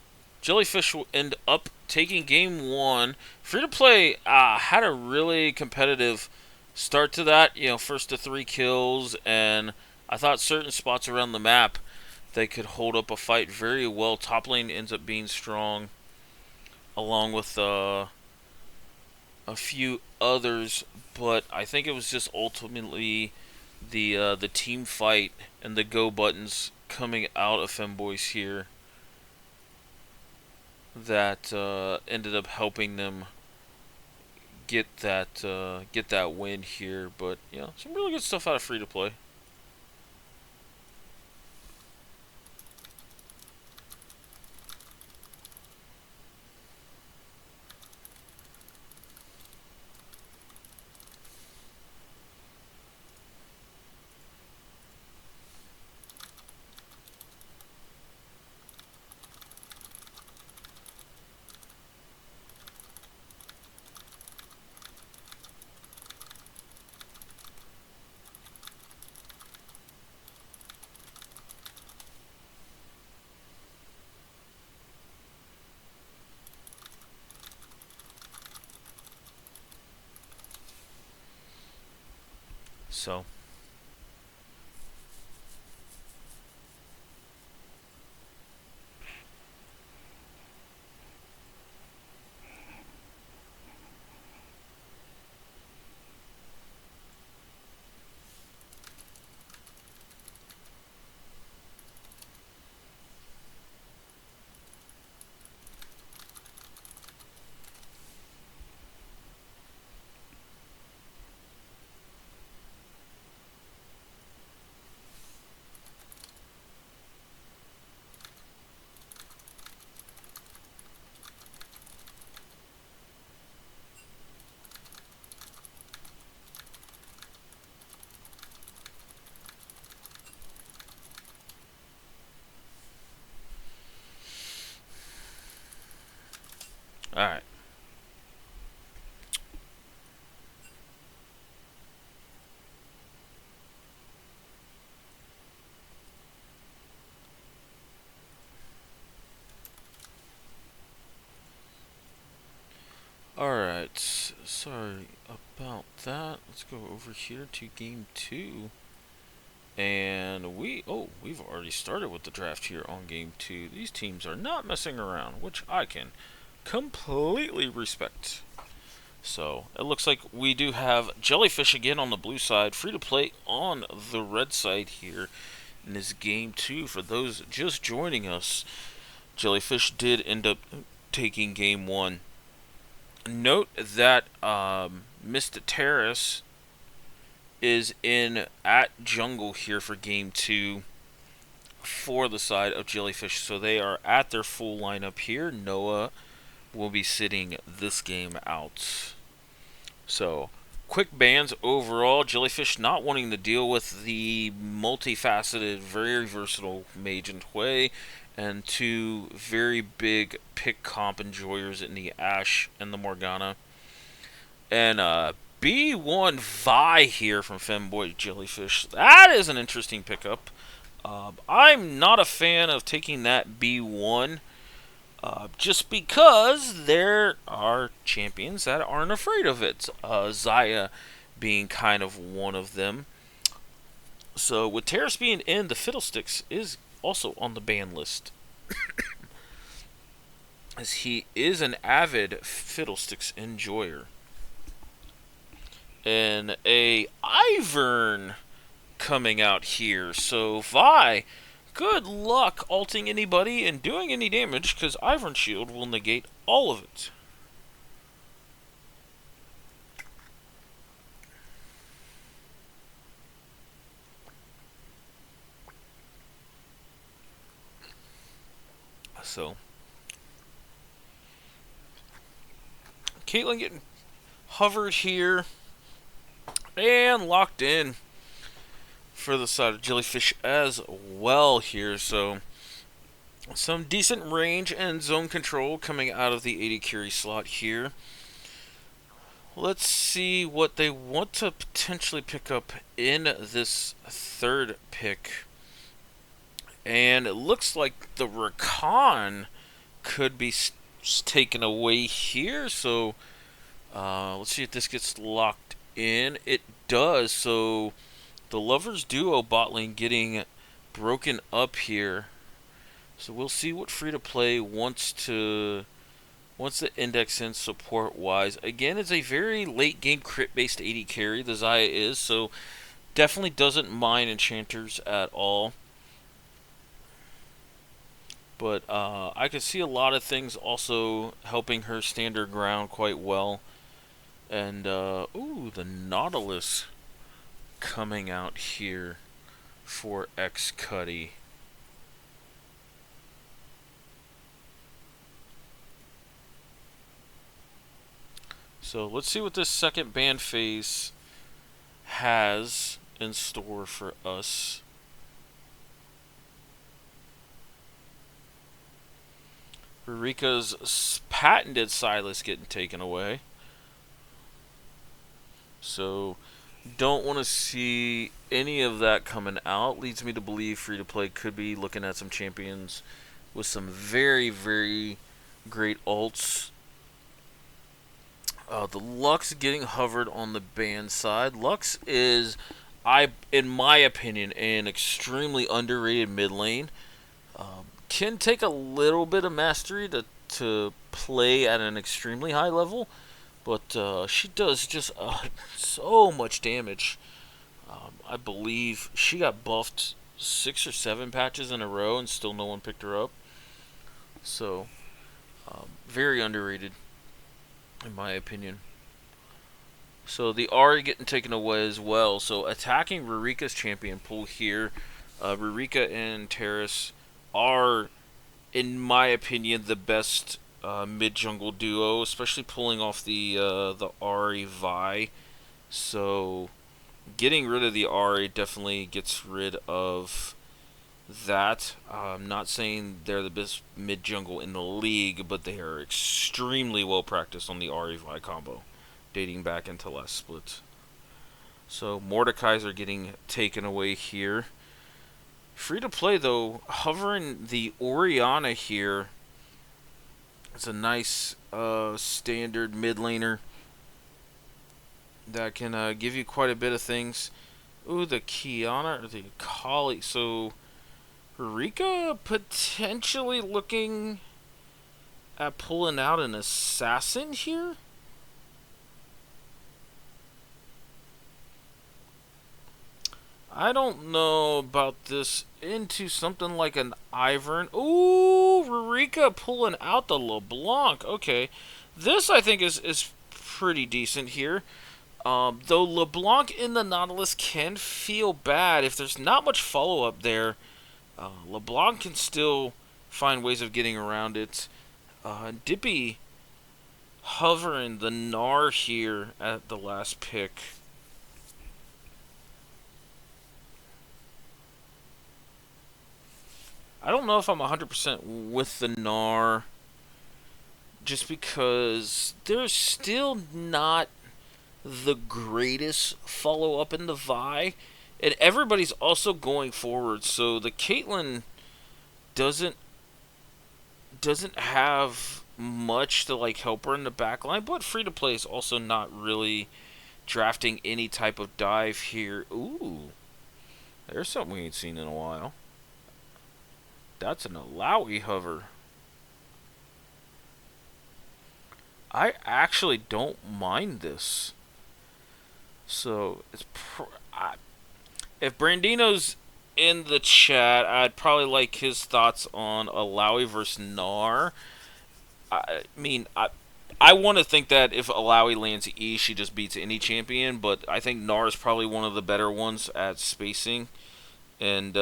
Jellyfish will end up taking game 1. Free2Play had a really competitive start to that. You know, first to 3 kills, and I thought certain spots around the map they could hold up a fight very well. Top lane ends up being strong, along with a few others, but I think it was just ultimately the team fight and the go buttons coming out of Femboys here that ended up helping them get that win here. But yeah, some really good stuff out of Free2Play. So sorry about that. Let's go over here to game 2. And we've already started with the draft here on game 2. These teams are not messing around, which I can completely respect. So it looks like we do have Jellyfish again on the blue side, Free2Play on the red side here in this game 2. For those just joining us, Jellyfish did end up taking game 1. Note that Mr. Terrace is in at jungle here for game 2 for the side of Jellyfish. So they are at their full lineup here. Noah will be sitting this game out. So quick bans overall. Jellyfish not wanting to deal with the multifaceted, very versatile Mage and Hwei, and 2 very big pick comp enjoyers in the Ashe and the Morgana. And B1 Vi here from Femboy Jellyfish. That is an interesting pickup. I'm not a fan of taking that B1 just because there are champions that aren't afraid of it. Xayah being kind of one of them. So with Terrace being in, the Fiddlesticks is also on the ban list. As he is an avid Fiddlesticks enjoyer. And a Ivern coming out here. So Vi, good luck ulting anybody and doing any damage, because Ivern Shield will negate all of it. So Caitlyn getting hovered here and locked in for the side of Jellyfish as well here. So some decent range and zone control coming out of the 80 carry slot here. Let's see what they want to potentially pick up in this third pick. And it looks like the Rakan could be taken away here. So let's see if this gets locked in. It does. So the Lovers duo bot lane getting broken up here. So we'll see what Free2Play wants to index in support wise. Again, it's a very late game crit based 80 carry. The Xayah is, so definitely doesn't mind enchanters at all. But I could see a lot of things also helping her stand her ground quite well. And ooh, the Nautilus coming out here for X Cuddy. So let's see what this second ban phase has in store for us. Rurika's patented Silas getting taken away. So don't want to see any of that coming out. Leads me to believe Free2Play could be looking at some champions with some very, very great ults. The Lux getting hovered on the ban side. Lux is, in my opinion, an extremely underrated mid lane. Can take a little bit of mastery to play at an extremely high level, but she does just so much damage. I believe she got buffed 6 or 7 patches in a row and still no one picked her up. So, very underrated, in my opinion. So the Ahri getting taken away as well. So attacking Rurika's champion pool here. Rurika and Terrace are, in my opinion, the best mid-jungle duo, especially pulling off the Ahri Vi. So getting rid of the Ahri definitely gets rid of that. I'm not saying they're the best mid-jungle in the league, but they are extremely well practiced on the Ahri Vi combo, dating back into last split. So Mordekai's are getting taken away here. Free2Play, though, hovering the Orianna here. It's a nice standard mid laner. that can give you quite a bit of things. Ooh, the Kiana or the Kali. So Rika potentially looking at pulling out an assassin here. I don't know about this into something like an Ivern. Ooh, Rika pulling out the LeBlanc. Okay, this I think is pretty decent here. Though LeBlanc in the Nautilus can feel bad if there's not much follow-up there. LeBlanc can still find ways of getting around it. Dippy hovering the Gnar here at the last pick. I don't know if I'm 100% with the Gnar, just because there's still not the greatest follow-up in the Vi, and everybody's also going forward, so the Caitlyn doesn't have much to like help her in the backline, but Free2Play is also not really drafting any type of dive here. Ooh, there's something we ain't seen in a while. That's an Alawi hover. I actually don't mind this. So it's if Brandino's in the chat, I'd probably like his thoughts on Alawi versus Gnar. I mean, I want to think that if Alawi lands E, she just beats any champion, but I think Gnar is probably one of the better ones at spacing. And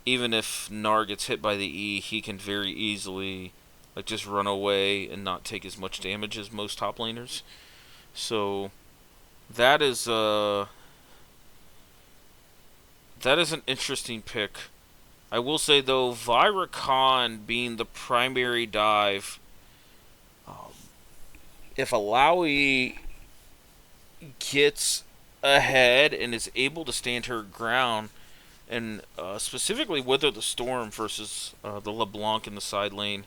even if Gnar gets hit by the E, he can very easily like just run away and not take as much damage as most top laners. So that is an interesting pick. I will say though, Vyra Khan being the primary dive, if Alawi gets ahead and is able to stand her ground, and specifically Wither the Storm versus the LeBlanc in the side lane,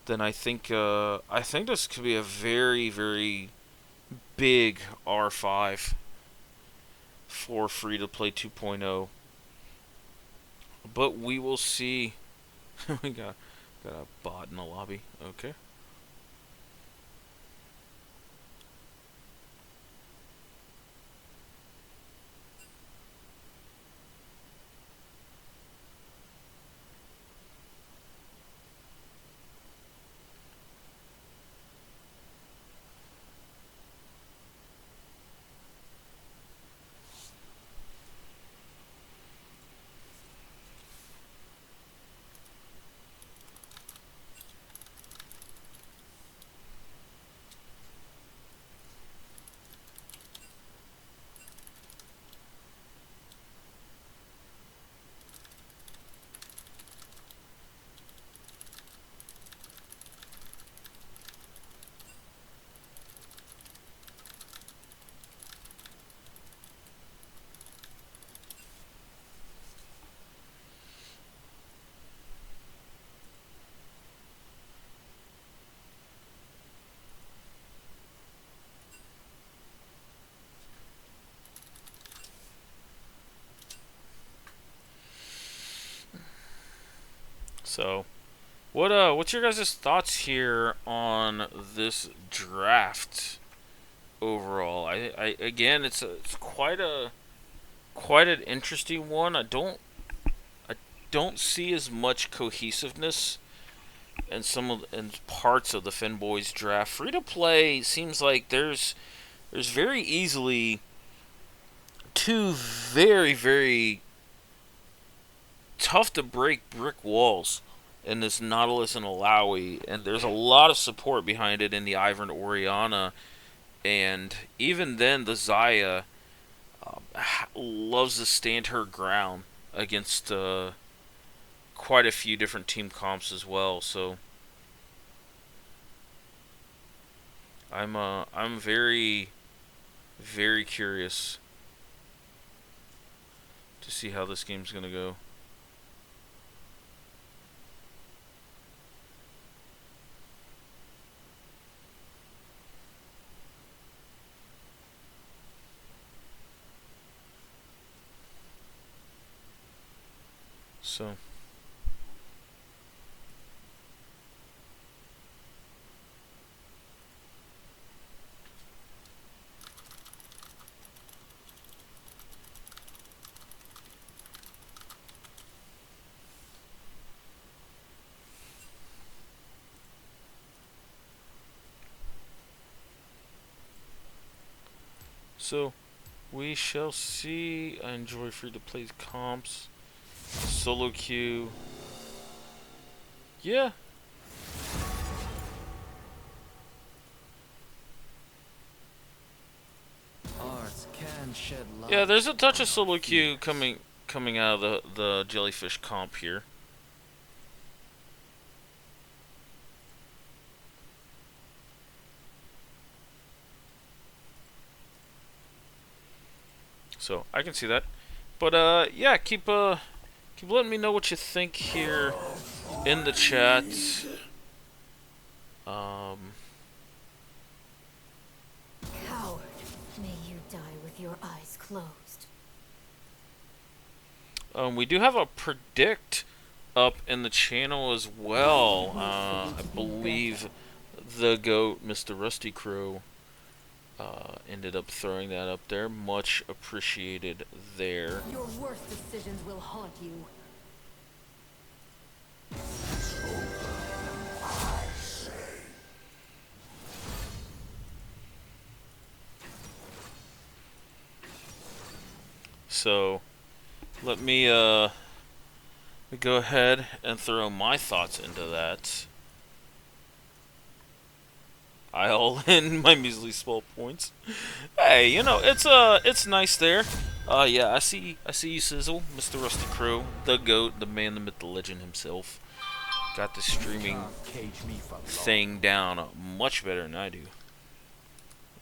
then I think this could be a very, very big R5 for Free2Play 2.0. But we will see. We got a bot in the lobby. Okay. So, what's your guys' thoughts here on this draft overall? I again, it's quite an interesting one. I don't see as much cohesiveness in parts of the Femboys draft. Free2Play seems like there's very easily two very, very tough to break brick walls in this Nautilus and Alawi, and there's a lot of support behind it in the Ivern Oriana, and even then the Zaya loves to stand her ground against quite a few different team comps as well. So I'm very, very curious to see how this game's gonna go. So. So, we shall see. I enjoy free-to-play comps. Solo queue. Yeah. Arts can shed light. Yeah, there's a touch of solo queue coming out of the Jellyfish comp here. So I can see that, but yeah, keep letting me know what you think here in the chat. Coward, may you die with your eyes closed. We do have a predict up in the channel as well. I believe the GOAT, Mr. Rusty Crow, ended up throwing that up there. Much appreciated there. Your worst decisions will haunt you. So, let me go ahead and throw my thoughts into that. I all in my measly small points. Hey, you know, it's nice there. Yeah, I see you, Sizzle, Mr. Rusty Crow, the GOAT, the man, the myth, the legend himself. Got the streaming thing down much better than I do.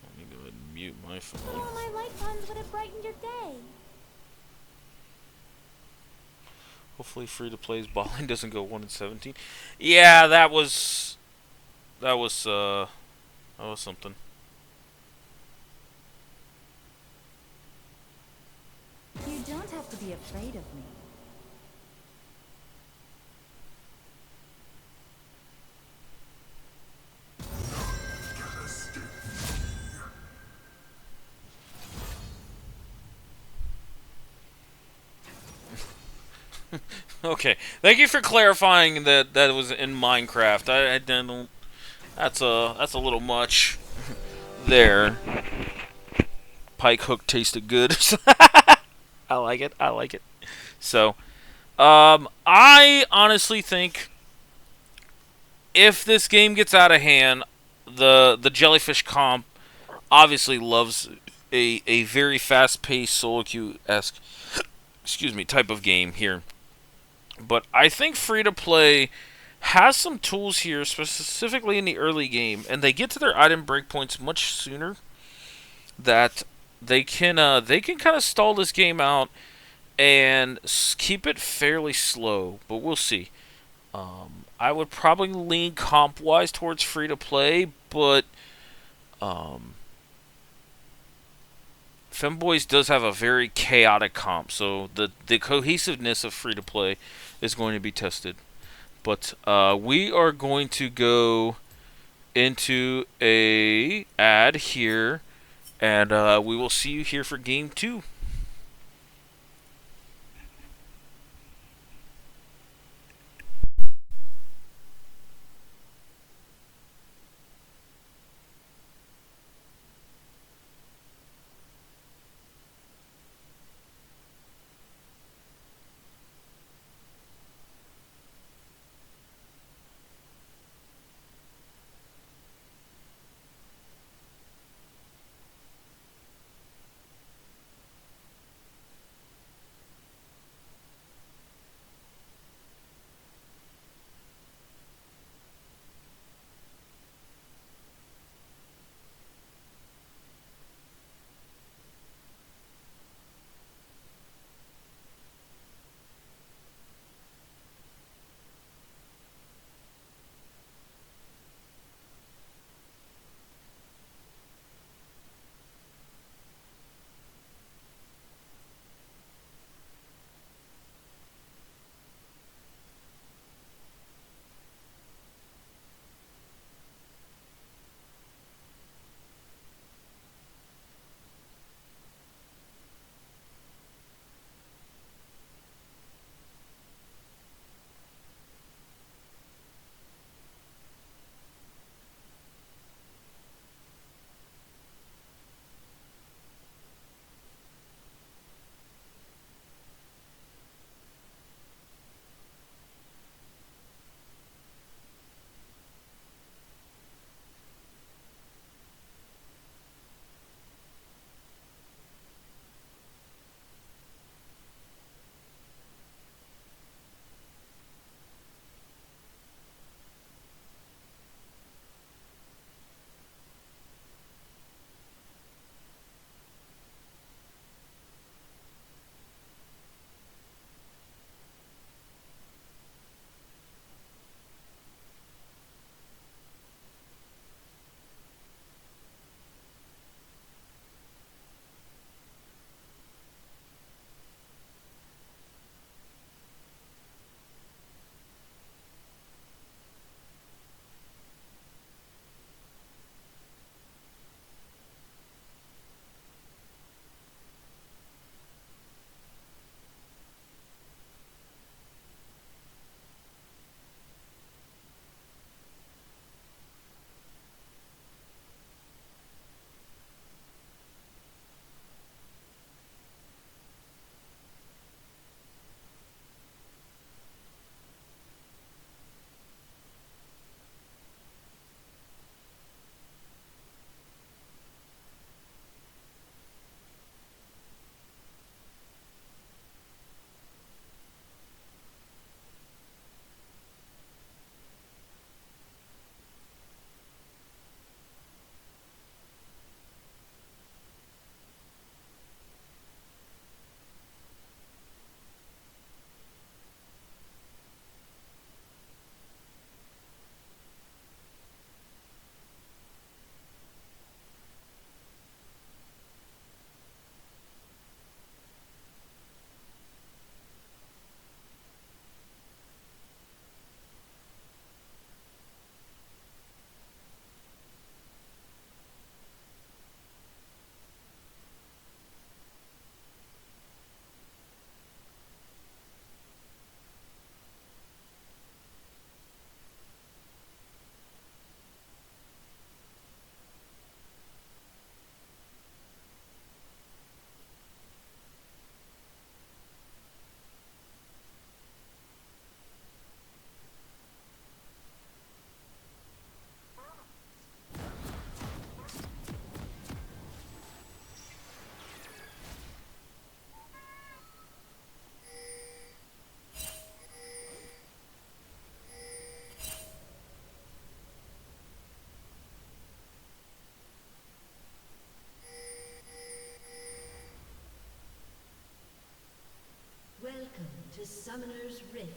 Let me go ahead and mute my phone. All my light puns would have brightened your day. Hopefully, Free2Play's balling doesn't go 1-17. Yeah, that was something. You don't have to be afraid of me. Okay, thank you for clarifying that that was in Minecraft. I don't. That's a little much there. Pike hook tasted good. I like it. I like it. So, I honestly think if this game gets out of hand, the Jellyfish comp obviously loves a very fast-paced solo queue-esque, excuse me, type of game here. But I think Free2Play has some tools here, specifically in the early game, and they get to their item breakpoints much sooner. That they can kind of stall this game out and keep it fairly slow. But we'll see. I would probably lean comp-wise towards Free2Play, but Femboys does have a very chaotic comp, so the cohesiveness of Free2Play is going to be tested. But we are going to go into a ad here, and we will see you here for game 2. The Summoner's Rift.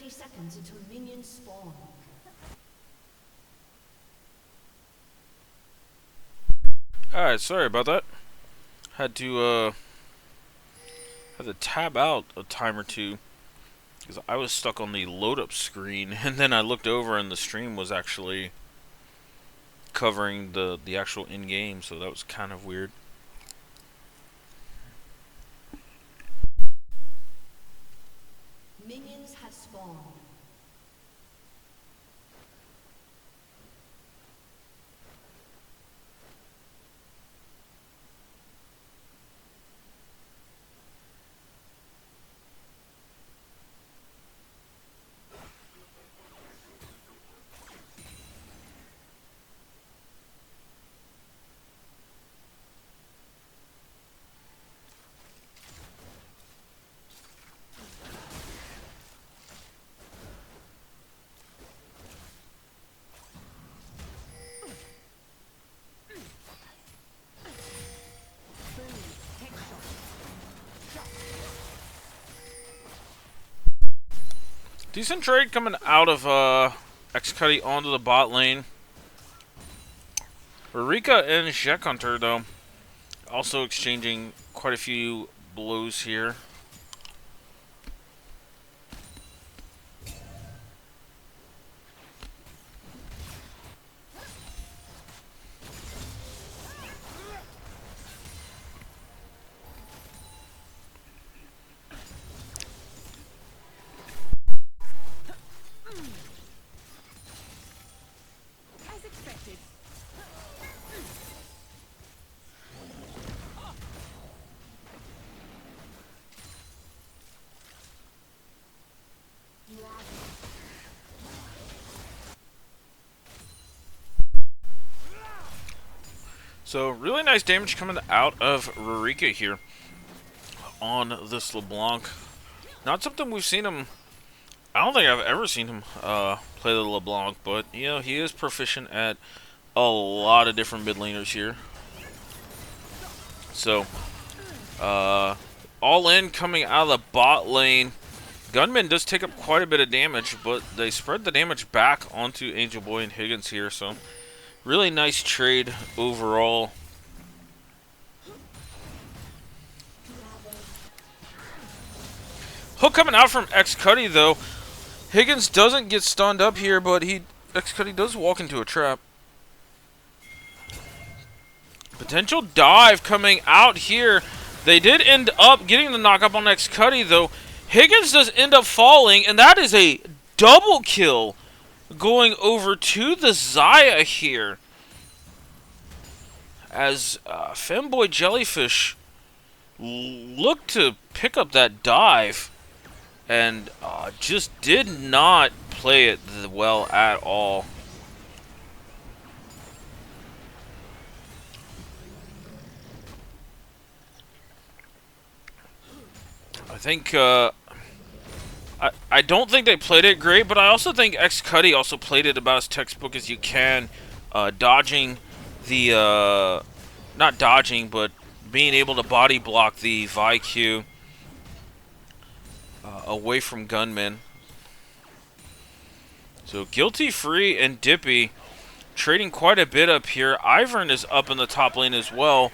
Seconds until minions spawn. Alright, sorry about that. Had to tab out a time or two because I was stuck on the load up screen, and then I looked over and the stream was actually covering the actual in-game, so that was kind of weird. Minions have spawned. Decent trade coming out of X-Cuddy onto the bot lane. Rika and Jack Hunter, though, also exchanging quite a few blows here. So, really nice damage coming out of Rurika here on this LeBlanc. Not something we've seen him... I don't think I've ever seen him play the LeBlanc, but, you know, he is proficient at a lot of different mid laners here. So, all in coming out of the bot lane. Gunman does take up quite a bit of damage, but they spread the damage back onto Angel Boy and Higgins here, so... Really nice trade overall. Hook coming out from X-Cuddy, though. Higgins doesn't get stunned up here, but X-Cuddy does walk into a trap. Potential dive coming out here. They did end up getting the knock up on X-Cuddy, though. Higgins does end up falling, and that is a double kill going over to the Xayah here, as Femboy Jellyfish looked to pick up that dive and just did not play it well at all. I think I don't think they played it great, but I also think X-Cuddy also played it about as textbook as you can, dodging the, not dodging, but being able to body block the VIQ away from Gunman. So Guilty Free and Dippy trading quite a bit up here. Ivern is up in the top lane as well,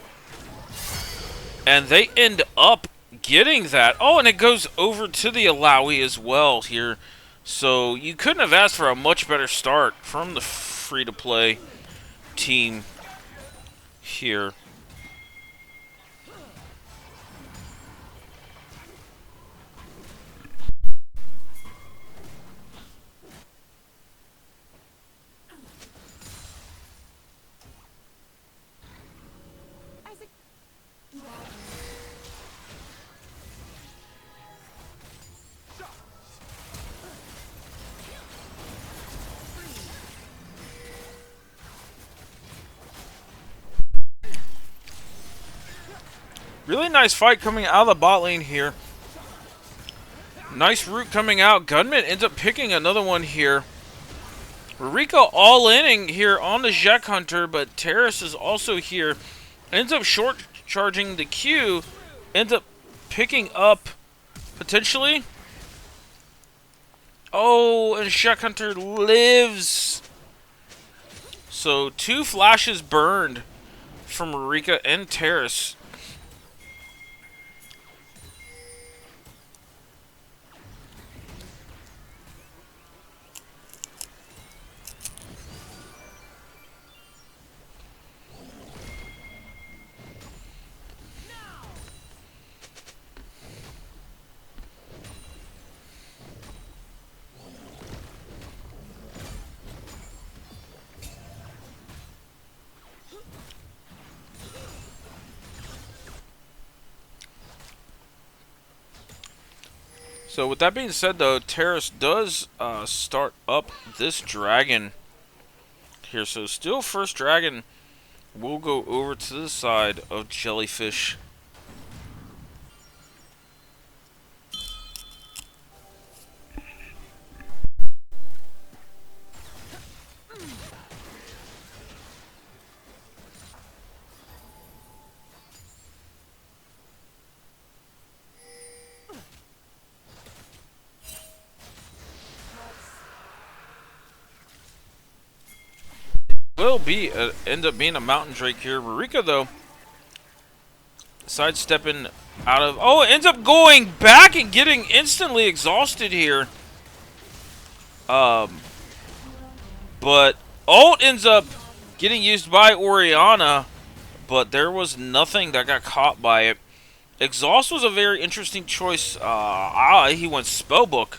and they end up getting that. Oh, and it goes over to the Alawi as well here. So you couldn't have asked for a much better start from the free-to-play team here. Really nice fight coming out of the bot lane here. Nice root coming out. Gunman ends up picking another one here. Rika all inning here on the Jack Hunter, but Terrace is also here. Ends up short charging the Q. Ends up picking up potentially. Oh, and Jack Hunter lives. So 2 flashes burned from Rika and Terrace. So with that being said, though, Terrace does start up this dragon here. So still first dragon will go over to the side of Jellyfish. Will be end up being a mountain drake here. Marika, though, sidestepping out of... Oh, it ends up going back and getting instantly exhausted here. But ult ends up getting used by Oriana, but there was nothing that got caught by it. Exhaust was a very interesting choice. He went Spellbook.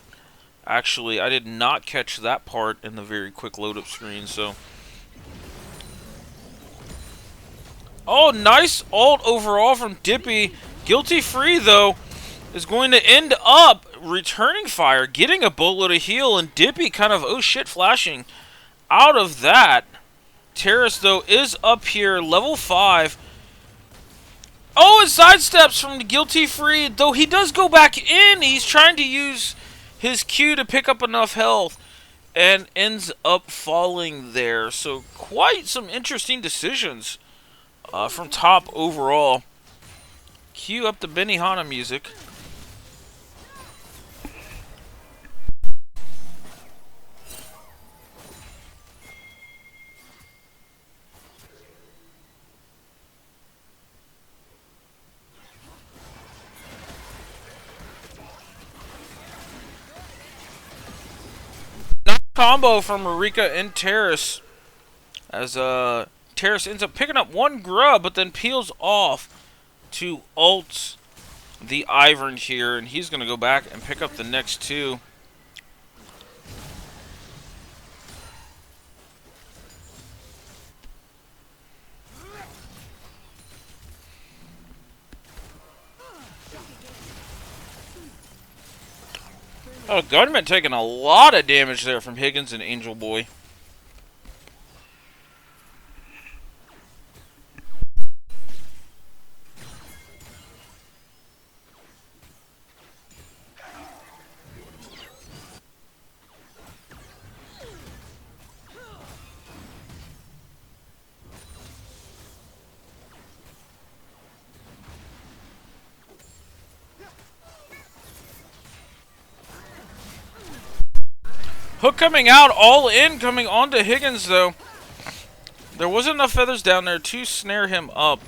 Actually, I did not catch that part in the very quick load-up screen, so... Oh, nice ult overall from Dippy. Guilty Free, though, is going to end up returning fire, getting a boatload of heal, and Dippy kind of, oh shit, flashing out of that. Terrace, though, is up here, level 5. Oh, and sidesteps from the Guilty Free, though he does go back in. He's trying to use his Q to pick up enough health and ends up falling there. So quite some interesting decisions from top overall. Cue up the Benihana music. Nice combo from Marika and Terrace, as Terrace ends up picking up 1 grub, but then peels off to ult the Ivern here, and he's going to go back and pick up the next 2. Oh, Gunman taking a lot of damage there from Higgins and Angel Boy. Hook coming out, all in, coming onto Higgins, though. There wasn't enough feathers down there to snare him up.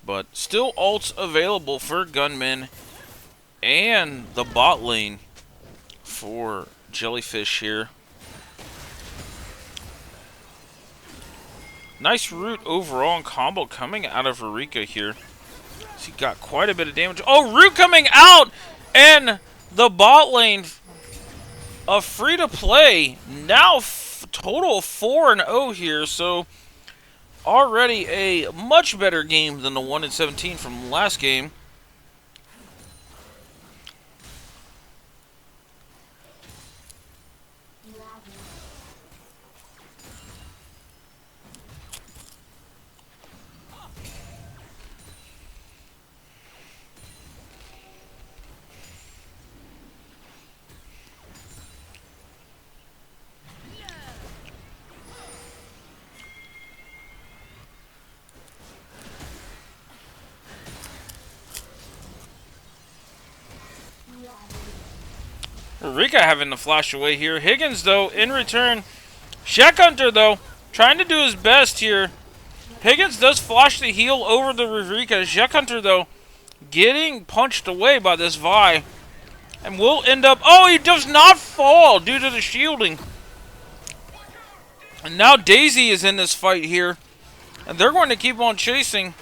But still ults available for Gunman and the bot lane for Jellyfish here. Nice root overall and combo coming out of Eureka here. He got quite a bit of damage. Oh, root coming out! And the bot lane of Free2Play now total 4-0 here. So already a much better game than the 1-17 from last game. Rika having to flash away here. Higgins, though, in return. Shack Hunter, though, trying to do his best here. Higgins does flash the heal over the Rika. Shack Hunter, though, getting punched away by this Vi. And will end up... Oh, he does not fall due to the shielding. And now Daisy is in this fight here. And they're going to keep on chasing.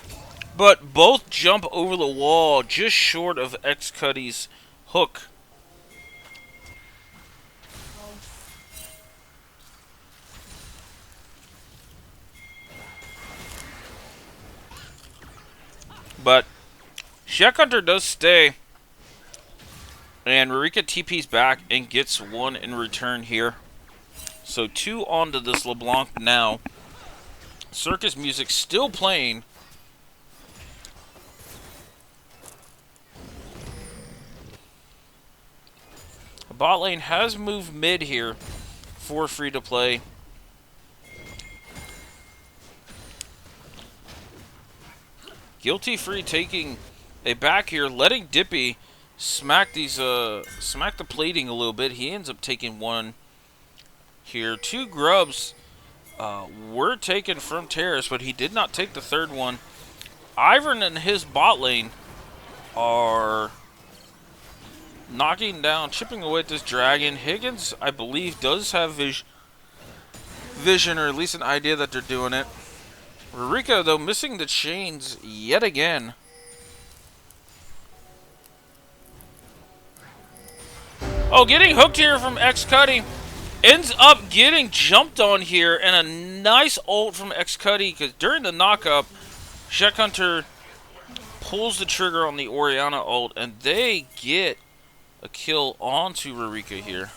But both jump over the wall just short of X-Cuddy's hook. But Shack Hunter does stay. And Rurika TP's back and gets one in return here. So 2 onto this LeBlanc now. Circus music still playing. The bot lane has moved mid here for Free2Play. Guilty Free taking a back here, letting Dippy smack these smack the plating a little bit. He ends up taking one here. 2 grubs were taken from Terrace, but he did not take the third one. Ivern and his bot lane are knocking down, chipping away at this dragon. Higgins, I believe, does have vision, or at least an idea that they're doing it. Rurika, though, missing the chains yet again. Oh, getting hooked here from X-Cuddy. Ends up getting jumped on here, and a nice ult from X-Cuddy, because during the knockup, Shack Hunter pulls the trigger on the Orianna ult, and they get a kill onto Rurika here.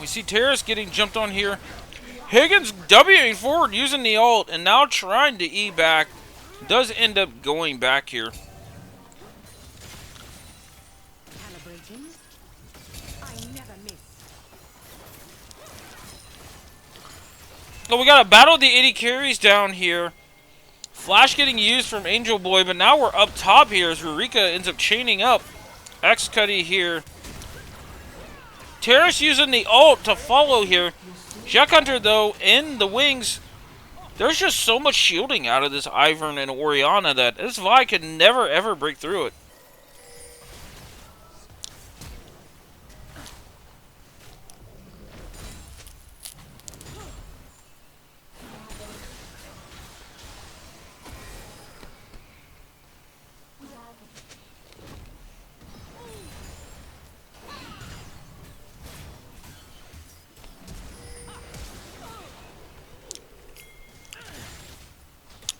We see Terrace getting jumped on here. Higgins Wing forward using the ult and now trying to E back. Does end up going back here. Oh, we got a battle of the 80 carries down here. Flash getting used from Angel Boy, but now we're up top here as Rurika ends up chaining up X-Cuddy here. Terrace using the ult to follow here. Shack Hunter, though, in the wings. There's just so much shielding out of this Ivern and Orianna that this Vi could never, ever break through it.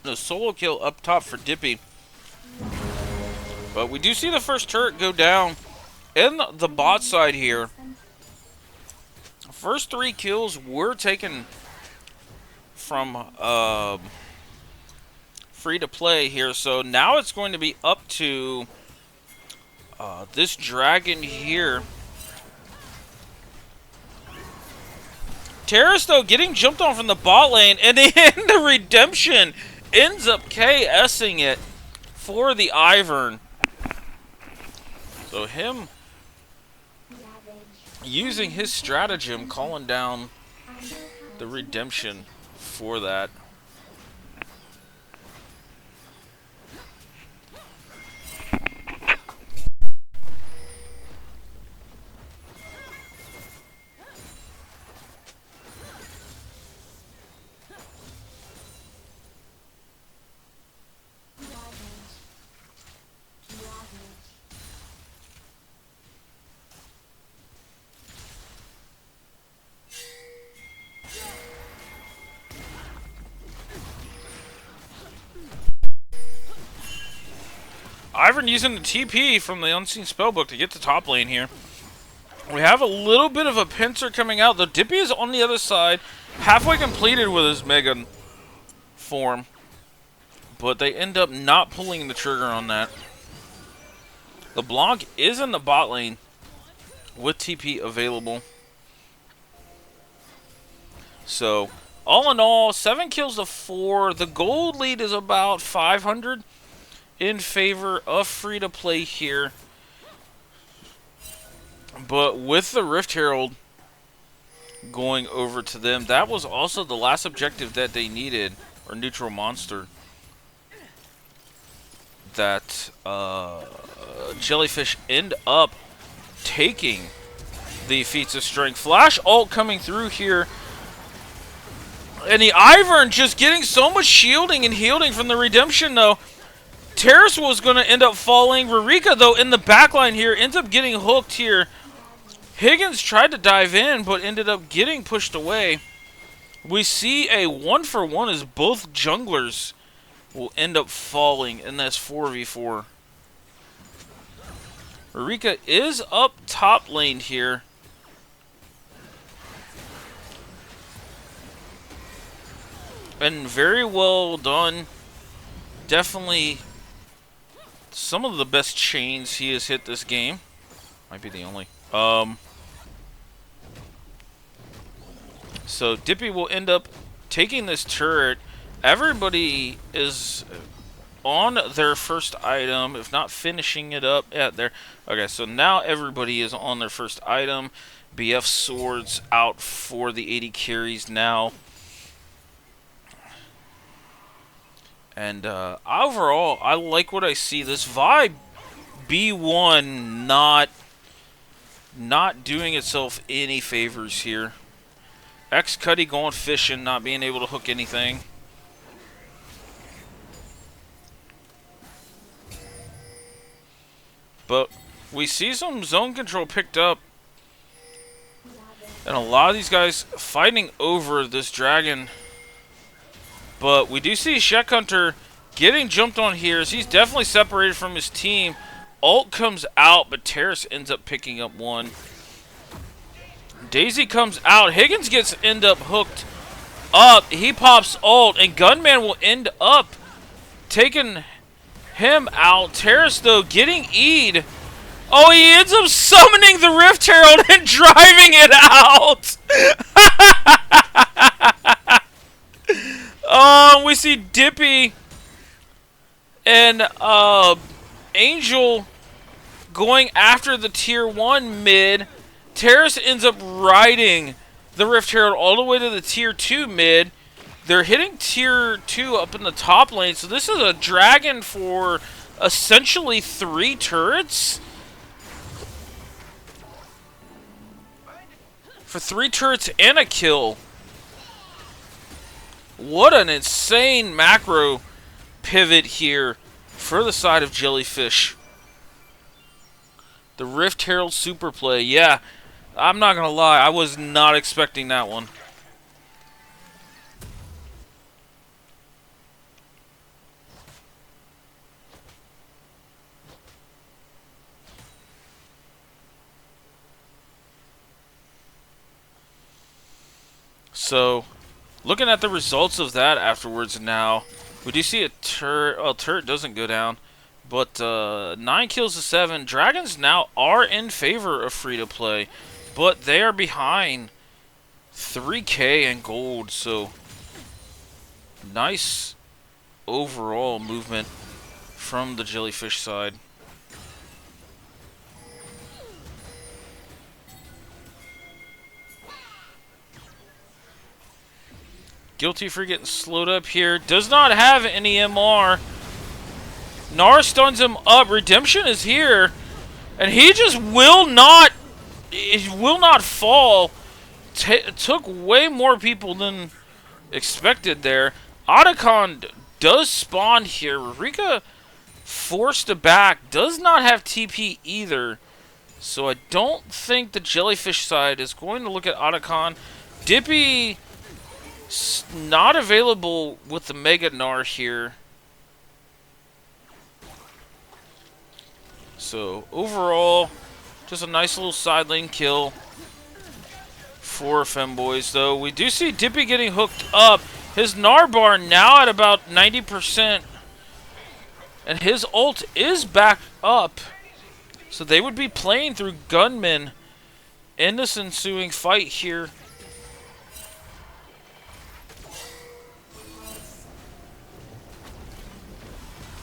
The solo kill up top for Dippy. But we do see the first turret go down in the bot side here. First 3 kills were taken from Free2Play here. So now it's going to be up to this dragon here. Terrace, though, getting jumped on from the bot lane, and then the redemption ends up KSing it for the Ivern. So him using his stratagem, calling down the redemption for that. Ivern using the TP from the Unseen Spellbook to get to top lane here. We have a little bit of a pincer coming out. The Dippy is on the other side, halfway completed with his Mega form. But they end up not pulling the trigger on that. LeBlanc is in the bot lane with TP available. So, all in all, 7 kills to 4. The gold lead is about 500 in favor of Free2Play here. But with the Rift Herald going over to them, that was also the last objective that they needed, or neutral monster, that Jellyfish end up taking the feats of strength. Flash ult coming through here. And the Ivern just getting so much shielding and healing from the redemption, though. Terrace was going to end up falling. Rurika, though, in the backline here, ends up getting hooked here. Higgins tried to dive in, but ended up getting pushed away. We see a 1-for-1 as both junglers will end up falling in this 4v4. Rurika is up top lane here. And very well done. Definitely some of the best chains he has hit this game. Might be the only. So Dippy will end up taking this turret. Everybody is on their first item, if not finishing it up at their... Okay, so now everybody is on their first item. BF Swords out for the 80 carries now. And overall, I like what I see. This vibe B1 not doing itself any favors here. X Cuddy going fishing, not being able to hook anything. But we see some zone control picked up. And a lot of these guys fighting over this dragon. But we do see Shek Hunter getting jumped on here, as he's definitely separated from his team. Ult comes out, but Terrace ends up picking up one. Daisy comes out. Higgins end up hooked up. He pops ult, and Gunman will end up taking him out. Terrace, though, getting E'd. Oh, he ends up summoning the Rift Herald and driving it out. We see Dippy and Angel going after the tier 1 mid. Terrace ends up riding the Rift Herald all the way to the tier 2 mid. They're hitting tier 2 up in the top lane. So this is a dragon for essentially 3 turrets. For 3 turrets and a kill. What an insane macro pivot here for the side of Jellyfish. The Rift Herald super play. Yeah, I'm not going to lie. I was not expecting that one. So, looking at the results of that afterwards now, we do see a turret. Well, turret doesn't go down, but 9 kills to 7. Dragons now are in favor of Free2Play, but they are behind 3K and gold. So, nice overall movement from the Jellyfish side. Guilty for getting slowed up here. Does not have any MR. Gnar stuns him up. Redemption is here. And he just will not fall. Took way more people than expected there. Otacon does spawn here. Rika forced to back. Does not have TP either. So I don't think the Jellyfish side is going to look at Otacon. Dippy... not available with the Mega Gnar here. So, overall, just a nice little side lane kill for Femboys, though. We do see Dippy getting hooked up. His Gnar bar now at about 90%. And his ult is back up. So they would be playing through gunmen in this ensuing fight here.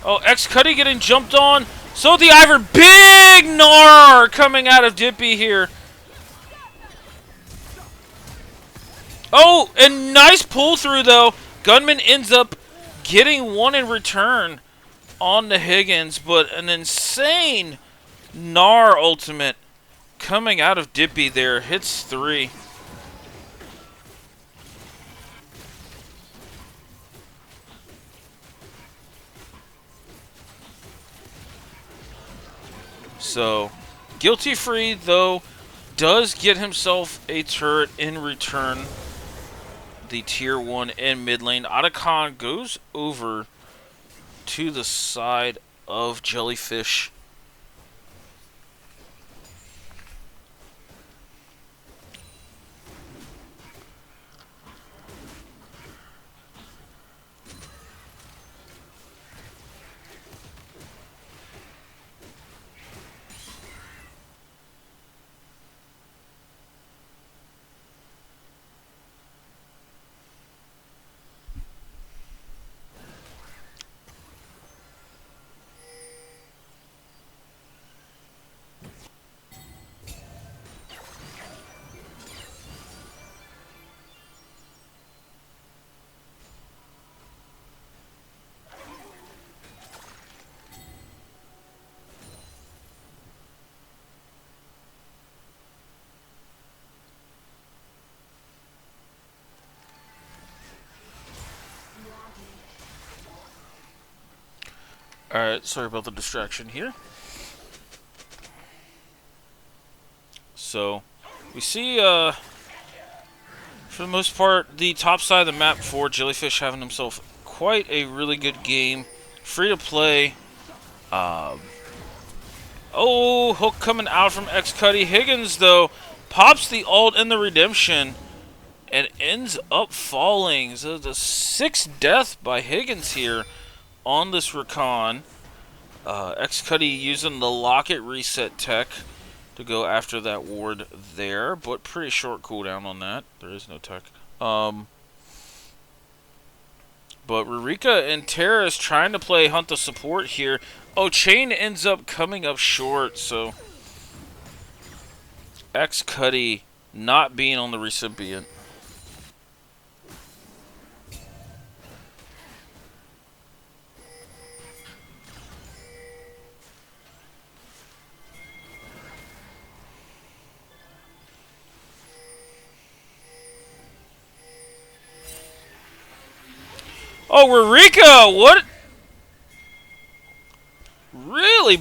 Oh, X-Cuddy getting jumped on. So the Ivor, big Gnar coming out of Dippy here. Oh, and nice pull through though. Gunman ends up getting one in return on the Higgins, but an insane Gnar ultimate coming out of Dippy there. Hits 3. So, Guilty Free, though, does get himself a turret in return. The tier 1 in mid lane. Otacon goes over to the side of Jellyfish. Alright, sorry about the distraction here. So, we see, for the most part, the top side of the map for Jellyfish having himself quite a really good game. Free to play. Oh, hook coming out from X-Cuddy. Higgins, though, pops the ult in the redemption and ends up falling. So the 6th death by Higgins here on this recon. X-Cuddy using the locket reset tech to go after that ward there, but pretty short cooldown on that. There is no tech. But Rurika and Terra is trying to play Hunt the support here. Oh, Chain ends up coming up short, so X-Cuddy not being on the recipient. Oh, Rurika! What? Really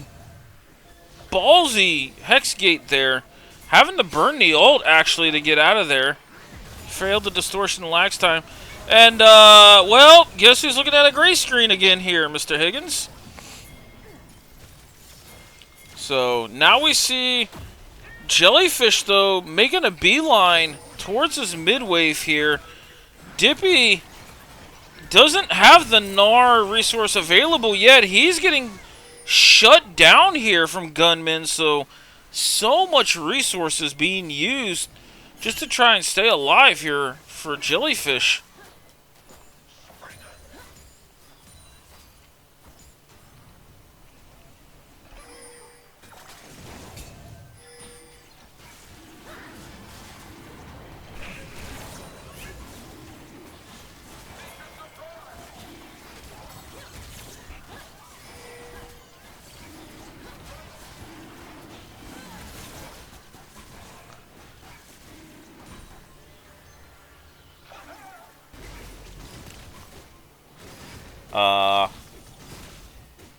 ballsy Hexgate there. Having to burn the ult, actually, to get out of there. Failed the distortion lag time. And, well, guess who's looking at a gray screen again here, Mr. Higgins? So, now we see Jellyfish, though, making a beeline towards his mid-wave here. Dippy doesn't have the Gnar resource available yet. He's getting shut down here from gunmen, so much resources being used just to try and stay alive here for Jellyfish.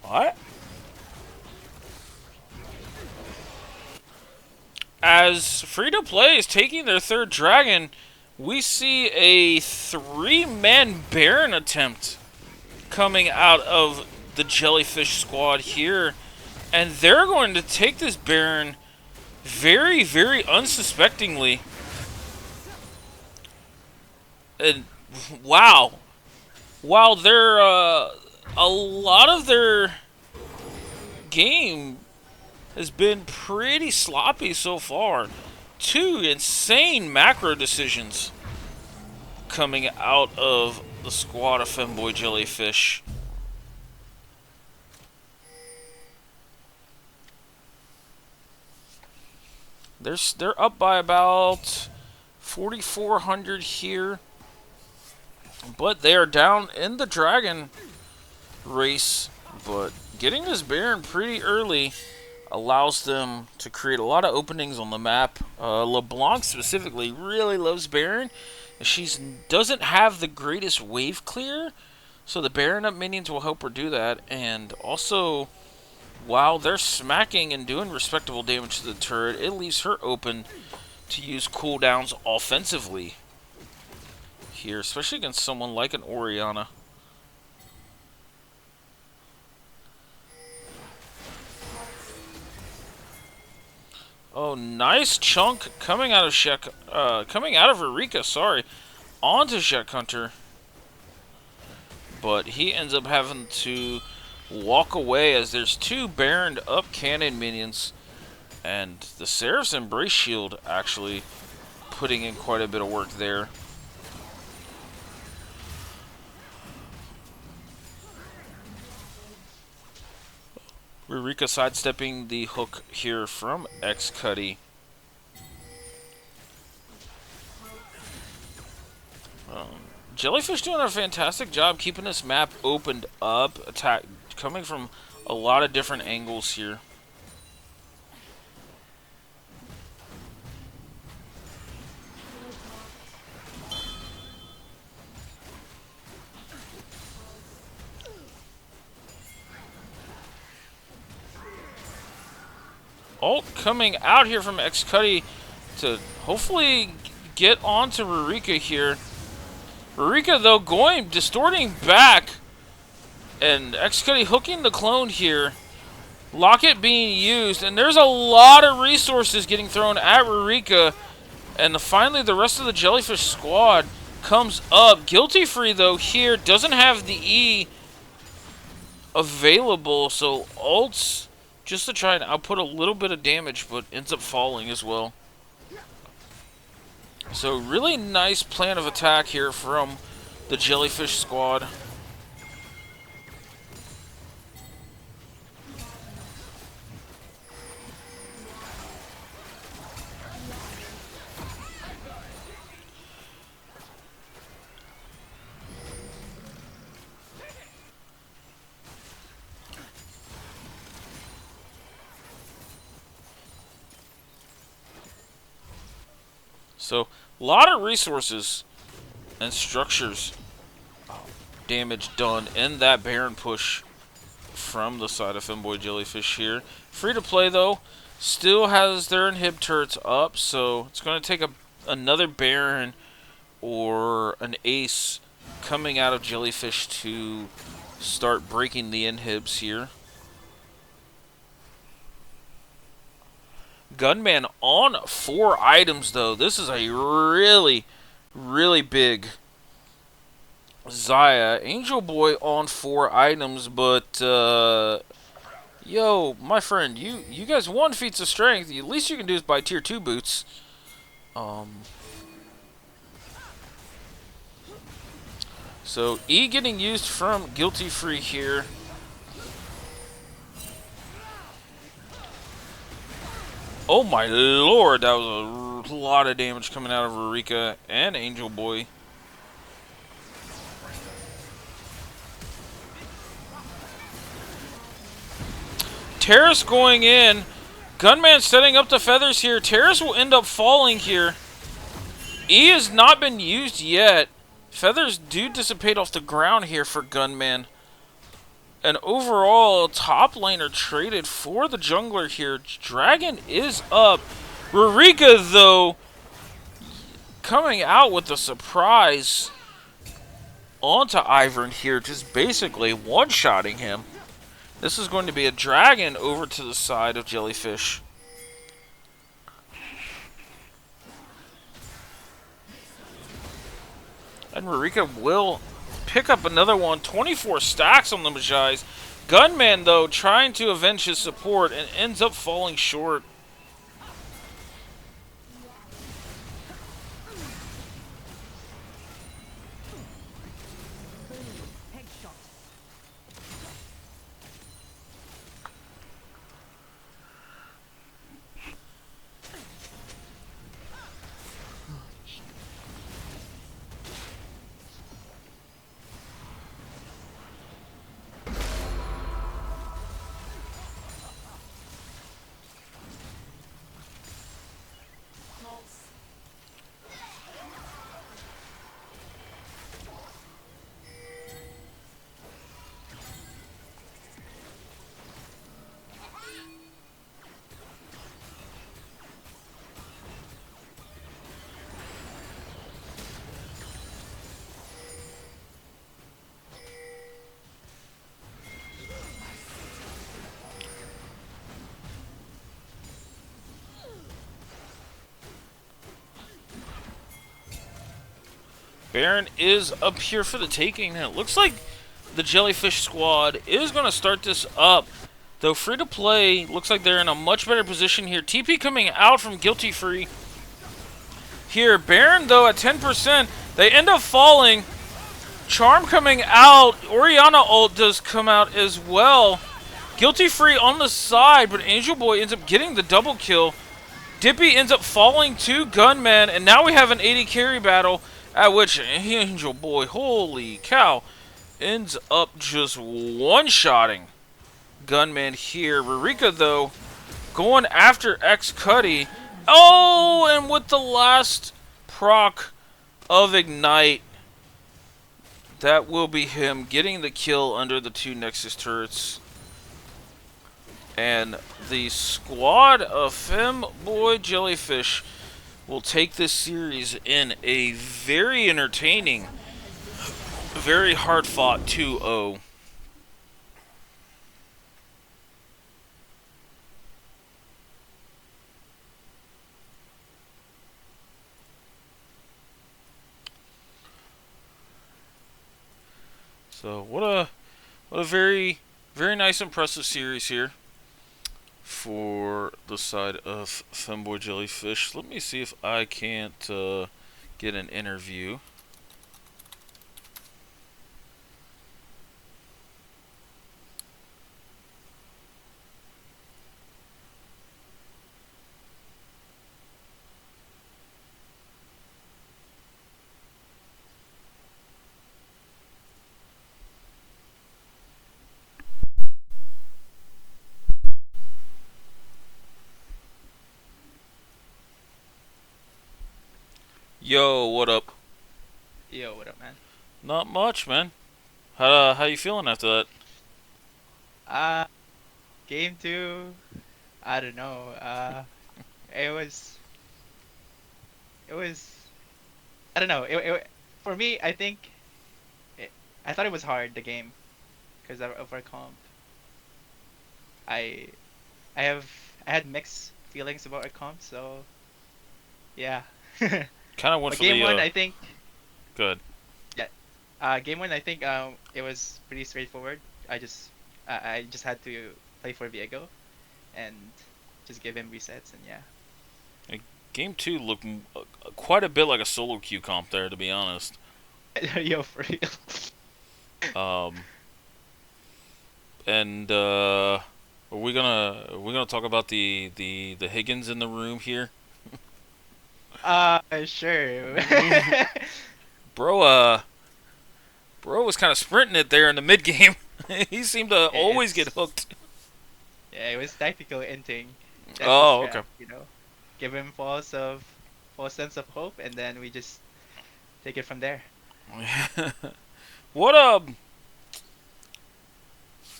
What? As Free2Play is taking their 3rd dragon, we see a 3-man Baron attempt coming out of the Jellyfish squad here. And they're going to take this Baron very, very unsuspectingly. And, wow. While a lot of their game has been pretty sloppy so far. 2 insane macro decisions coming out of the squad of Femboy Jellyfish. They're up by about 4,400 here, but they are down in the dragon race. But getting this Baron pretty early allows them to create a lot of openings on the map. LeBlanc specifically really loves Baron. She doesn't have the greatest wave clear, so the Baron up minions will help her do that. And also, while they're smacking and doing respectable damage to the turret, it leaves her open to use cooldowns offensively here, especially against someone like an Orianna. Oh, nice chunk coming out of Eureka, sorry, onto Shek Hunter. But he ends up having to walk away as there's 2 Baroned up cannon minions, and the Seraph's Embrace Shield actually putting in quite a bit of work there. Eureka sidestepping the hook here from X-Cuddy. Jellyfish doing a fantastic job keeping this map opened up, attack coming from a lot of different angles here. Ult coming out here from X-Cuddy to hopefully get onto Eureka here. Eureka, though, distorting back, and X-Cuddy hooking the clone here. Locket being used, and there's a lot of resources getting thrown at Eureka, and finally the rest of the Jellyfish squad comes up. Guilty Free, though, here doesn't have the E available, so ults just to try and output a little bit of damage, but ends up falling as well. So really nice plan of attack here from the Jellyfish squad. So, a lot of resources and structures damage done in that Baron push from the side of Femboy Jellyfish here. Free2Play, though, still has their inhib turrets up, so it's going to take another Baron or an ace coming out of Jellyfish to start breaking the inhibs here. Gunman on 4 items, though. This is a really, really big Zaya. Angel Boy on 4 items, but, yo, my friend, you guys won feats of strength. The least you can do is buy tier 2 boots. So, E getting used from Guilty Free here. Oh my lord, that was a lot of damage coming out of Eureka and Angel Boy. Terrace going in. Gunman setting up the feathers here. Terrace will end up falling here. E has not been used yet. Feathers do dissipate off the ground here for Gunman. And overall, top laner traded for the jungler here. Dragon is up. Eureka, though, coming out with a surprise onto Ivern here, just basically one-shotting him. This is going to be a dragon over to the side of Jellyfish. And Eureka will pick up another one. 24 stacks on the Magi's. Gunman, though, trying to avenge his support and ends up falling short. Baron is up here for the taking. And it looks like the Jellyfish squad is going to start this up. Though Free2Play looks like they're in a much better position here. TP coming out from Guilty Free. Here, Baron, though, at 10%. They end up falling. Charm coming out. Orianna ult does come out as well. Guilty Free on the side, but Angel Boy ends up getting the double kill. Dippy ends up falling to Gunman, and now we have an 80 carry battle, at which Angel Boy, holy cow, ends up just one-shotting Gunman here. Rurika, though, going after X-Cuddy. Oh, and with the last proc of Ignite, that will be him getting the kill under the two Nexus turrets. And the squad of Femboy Jellyfish will take this series in a very entertaining, very hard-fought 2-0. So what a very nice, impressive series here for the side of Femboy Jellyfish. Let me see if I can't get an interview. Yo, what up? Yo, what up, man? Not much, man. How you feeling after that? Uh, Game 2, I don't know. It was, I don't know. For me, I think, I thought it was hard, the game, because of our comp. I had mixed feelings about our comp, so, yeah. Kind of went But for game the. one, I think. Good. Yeah. Game one, I think it was pretty straightforward. I just had to play for Viego, and just give him resets, and yeah. Game 2 looked quite a bit like a solo queue comp there, to be honest. Yo, for real. And are we gonna talk about the Higgins in the room here? Sure. Bro was kind of sprinting it there in the mid game. He seemed to always get hooked. Yeah, it was tactical inting. Oh, okay. You know, give him false sense of hope, and then we just take it from there. What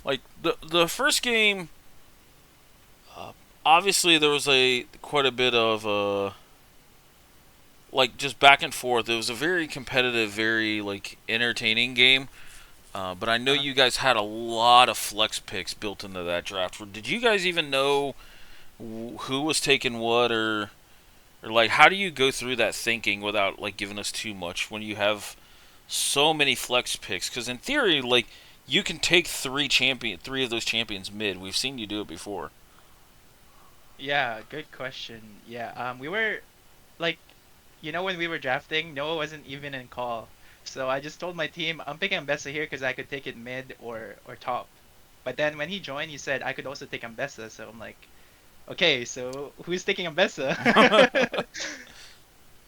like the first game, obviously there was quite a bit of like just back and forth. It was a very competitive, very like entertaining game. But I know you guys had a lot of flex picks built into that draft. Did you guys even know who was taking what, or like how do you go through that thinking without like giving us too much when you have so many flex picks? Because in theory, like you can take three of those champions mid. We've seen you do it before. Yeah, good question. Yeah, we were like, when we were drafting, Noah wasn't even in call. So I just told my team, I'm picking Ambessa here because I could take it mid or top. But then when he joined, he said I could also take Ambessa. So I'm like, okay, so who's taking Ambessa?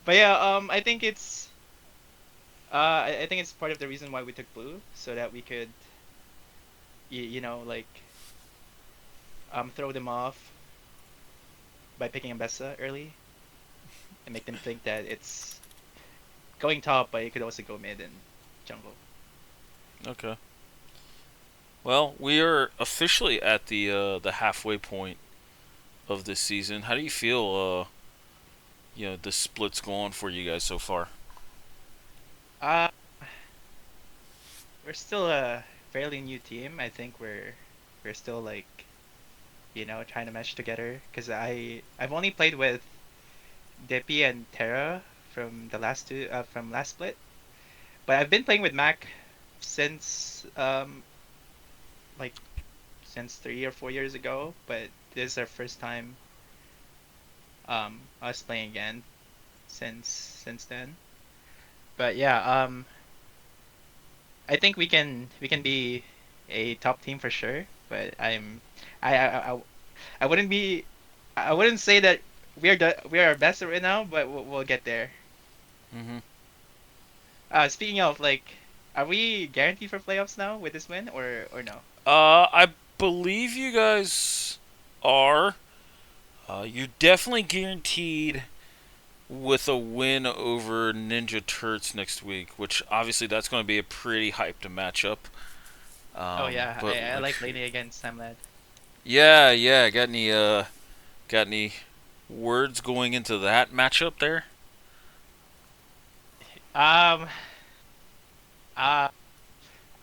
But yeah, I think I think it's part of the reason why we took blue, so that we could, like, throw them off by picking Ambessa early and make them think that it's going top, but it could also go mid and jungle. Okay. Well, we are officially at the halfway point of this season. How do you feel? The split's going for you guys so far. Uh, we're still a fairly new team. I think we're still like, trying to mesh together. Cause I've only played with Dippy and Terra from the last from last split, but I've been playing with Mac since like since 3 or 4 years ago. But this is our first time us playing again since then. But yeah, I think we can be a top team for sure. But I wouldn't be I wouldn't say that we are our best right now, but we'll get there. Mhm. Speaking of, like, are we guaranteed for playoffs now with this win or no? I believe you guys are. You're definitely guaranteed with a win over Ninja Turts next week, which obviously that's going to be a pretty hyped matchup. Oh yeah, But I like Lady against Samlad. yeah. Got any words going into that matchup there? Um, uh,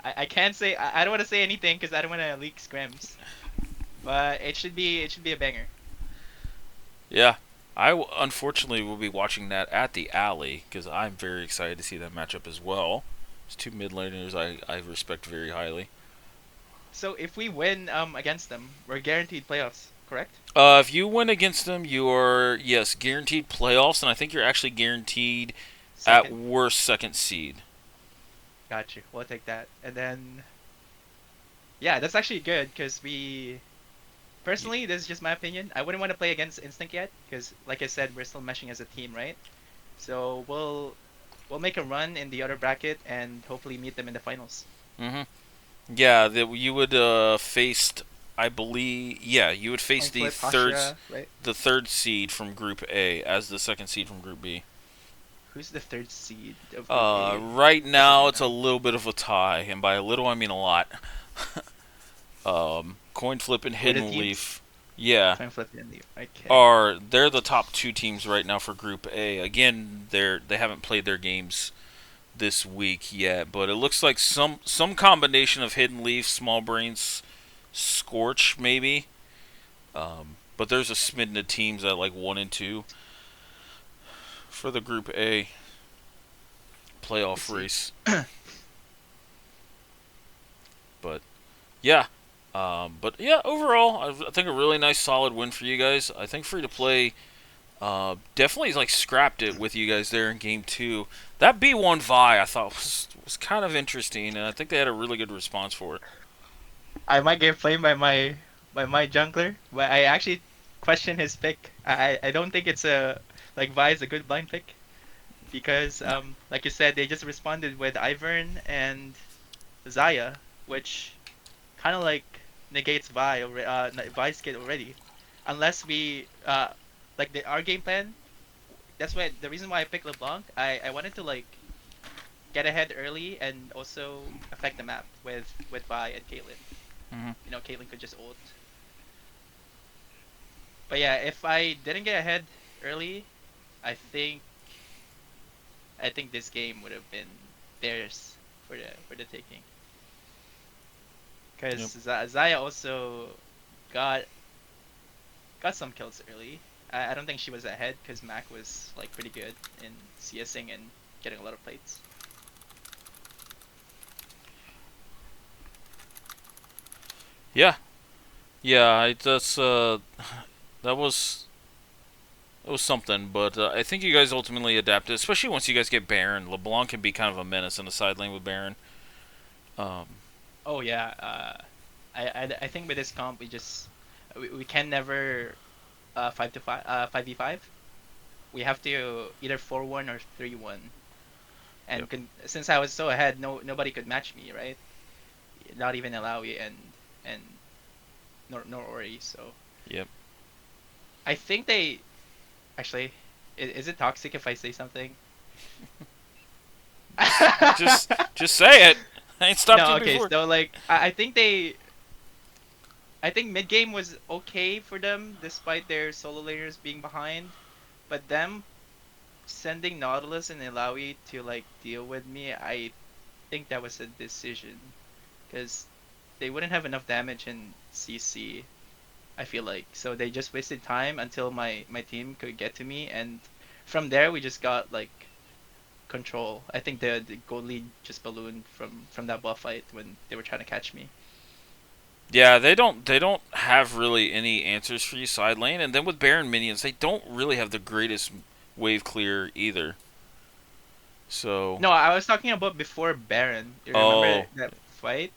I can't say I don't want to say anything because I don't want to leak scrims, but it should be a banger. Yeah, unfortunately will be watching that at the alley because I'm very excited to see that matchup as well. It's two mid laners I respect very highly. So if we win against them, we're guaranteed playoffs, correct? If you win against them, you are yes guaranteed playoffs, and I think you're actually guaranteed at Second. worst second seed. Got you. We'll take that. And then, yeah, that's actually good because personally, this is just my opinion. I wouldn't want to play against Instinct yet because, like I said, we're still meshing as a team, right? So we'll make a run in the other bracket and hopefully meet them in the finals. Mhm. Yeah, that you would faced. I believe. Yeah, you would face Coin flip, Hashira, right? the third seed from Group A as the second seed from Group B. Who's the third seed of Group A? Right Doesn't now even it's a know. little bit of a tie, and by a little I mean a lot. Coin flip and Who are the Hidden teams? Leaf. Yeah, Coin flip and leave. Okay. they're the top two teams right now for Group A. Again, they haven't played their games this week yet, but it looks like some combination of Hidden Leaf, Small Brains, Scorch maybe. But there's a smidgen of teams at like 1 and 2 for the Group A Let's playoff see. race. But yeah, overall, I think a really nice, solid win for you guys. I think Free to Play definitely like scrapped it with you guys there in game 2. That B1 Vi I thought was kind of interesting, and I think they had a really good response for it. I might get flamed by my jungler, but I actually question his pick. I don't think it's like Vi is a good blind pick because No. like you said, they just responded with Ivern and Zaya, which kind of like negates Vi's kit already, unless we like our game plan. That's why the reason why I picked LeBlanc. I wanted to like get ahead early and also affect the map with Vi and Caitlyn. Hmm. Caitlyn could just ult. But yeah, if I didn't get ahead early, I think this game would have been theirs for the taking. Yep. Because Zaya also got some kills early. I don't think she was ahead because Mac was like pretty good in CSing and getting a lot of plates. Yeah, yeah. That's that was something, but I think you guys ultimately adapted, especially once you guys get Baron. LeBlanc can be kind of a menace in the side lane with Baron. Um, Oh yeah. I think with this comp we can never 5v5. We have to either 4-1 or 3-1. And yep. since I was so ahead, nobody could match me, right? Not even Alawi and nor Ori. So Yep. I think they actually. Is it toxic if I say something? Just say it. I ain't stopped No, you okay. before. So like, I think mid game was okay for them despite their solo laners being behind, but them sending Nautilus and Ilawi to like deal with me, I think that was a decision because they wouldn't have enough damage in CC. I feel like so they just wasted time until my team could get to me, and from there we just got like control. I think the gold lead just ballooned from that buff fight when they were trying to catch me. Yeah, they don't have really any answers for you side lane, and then with Baron minions, they don't really have the greatest wave clear either. So, No, I was talking about before Baron. You remember oh, that fight?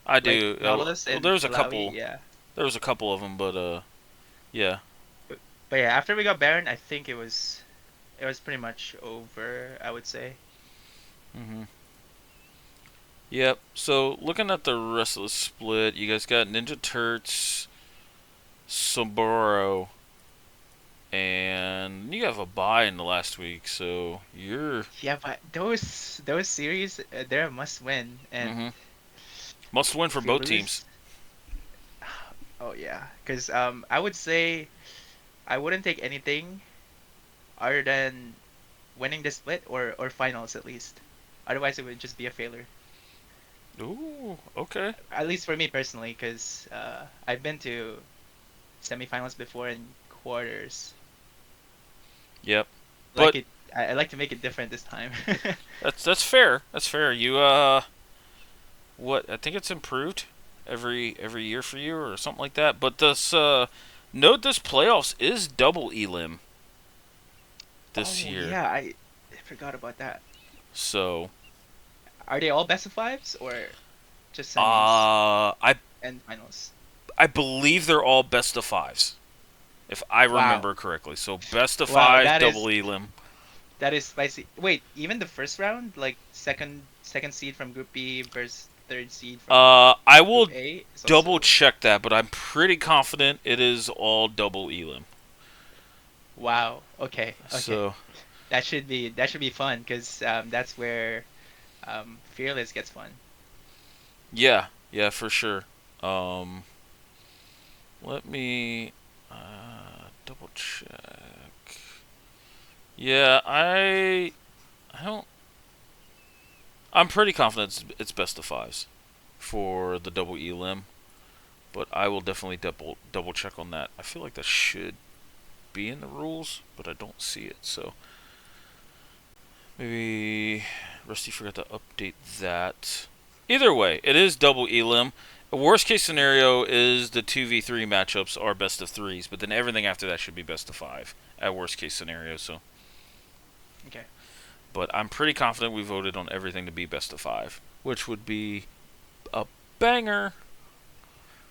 I Like do. Nautilus Well, and there's a Ilawi, couple. yeah. There was a couple of them, but yeah. But yeah, after we got Baron, I think it was pretty much over, I would say. Mhm. Yep. So looking at the rest of the split, you guys got Ninja Turts, Soboro, and you have a bye in the last week, so you're Yeah, but those series they're a must win, and mhm. Must win for if you both teams. lose, oh yeah, because I would say I wouldn't take anything other than winning the split or finals at least. Otherwise, it would just be a failure. Ooh, okay. At least for me personally, because I've been to semifinals before and quarters. Yep. Like But it, I like to make it different this time. that's fair. That's fair. You what? I think it's improved every year for you or something like that. But this note this playoffs is double elim this Oh year. yeah, I forgot about that. So Are they all best of fives or just semis I and finals? I believe they're all best of fives, if I Wow, remember correctly. So best of wow, five, double elim. that is spicy. Wait, even the first round, like second seed from Group B versus third seed from I Group will A is double also check that, but I'm pretty confident it is all double elim. wow. Okay, okay, So that should be fun because that's where Fearless gets fun. yeah, yeah, for sure. Um, Let me double check. Yeah, I don't. I'm pretty confident it's best of fives for the double elim, but I will definitely double check on that. I feel like that should be in the rules, but I don't see it. So maybe Rusty forgot to update that. Either way, it is double elim. A worst case scenario is the 2v3 matchups are best of threes, but then everything after that should be best of five at worst case scenario. So, Okay. but I'm pretty confident we voted on everything to be best of five, which would be a banger.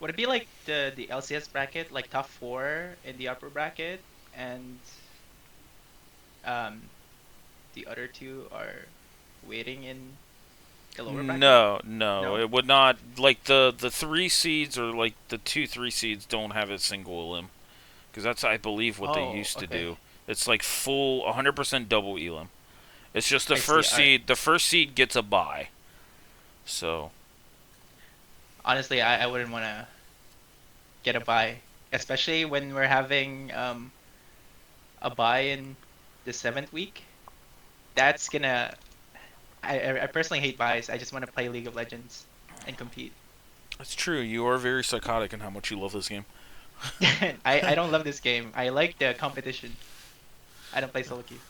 Would it be like the LCS bracket, like top four in the upper bracket, and um the other two are waiting in the lower bracket? No, No? it would not. Like the three seeds or like the 2-3 seeds don't have a single elim, because that's I believe what they Oh, used to okay. do. It's like full 100% double elim. It's just the I see. first All right. seed. The first seed gets a bye. So Honestly, I wouldn't want to get a buy, especially when we're having a buy in the seventh week. That's gonna. I personally hate buys. I just want to play League of Legends and compete. it's true. You are very psychotic in how much you love this game. I don't love this game. I like the competition. I don't play solo queue.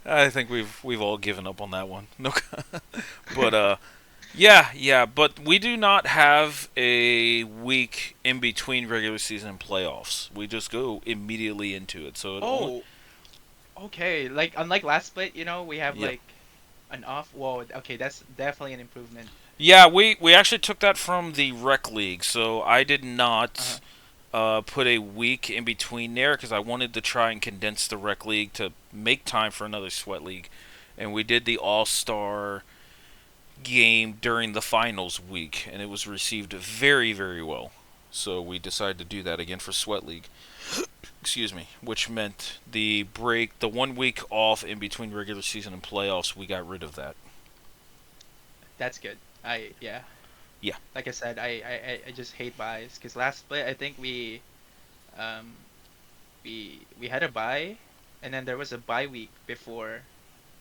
I think we've all given up on that one. No, but Yeah, but we do not have a week in between regular season and playoffs. We just go immediately into it. So it only, Oh, okay. Like unlike last split, we have yep. like an off. Whoa. Okay, that's definitely an improvement. Yeah, we actually took that from the rec league. So I did Uh-huh. not put a week in between there because I wanted to try and condense the rec league to make time for another sweat league, and we did the All Star game during the finals week, and it was received very, very well. So we decided to do that again for Sweat League. Excuse me, which meant the break, the 1 week off in between regular season and playoffs, we got rid of that. That's good. Yeah. Yeah. Like I said, I just hate buys because last split I think um we had a buy, and then there was a bye week before,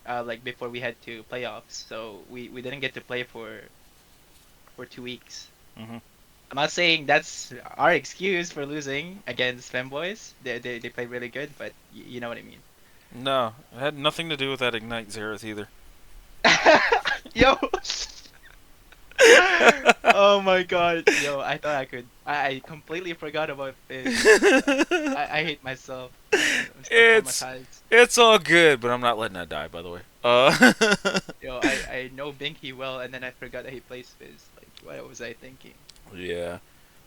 like before we had to playoffs, so we didn't get to play for 2 weeks. hmm I'm not saying that's our excuse for losing against Femboys. They played really good, but you know what I mean. No, it had nothing to do with that Ignite Xerath either. Yo. Oh my god. Yo, I thought I could. I completely forgot about this. I hate myself. I'm still it's traumatized. it's all good, but I'm not letting that die. By the way. Yo, I know Binky well, and then I forgot that he plays Fizz. Like, what was I thinking? Yeah.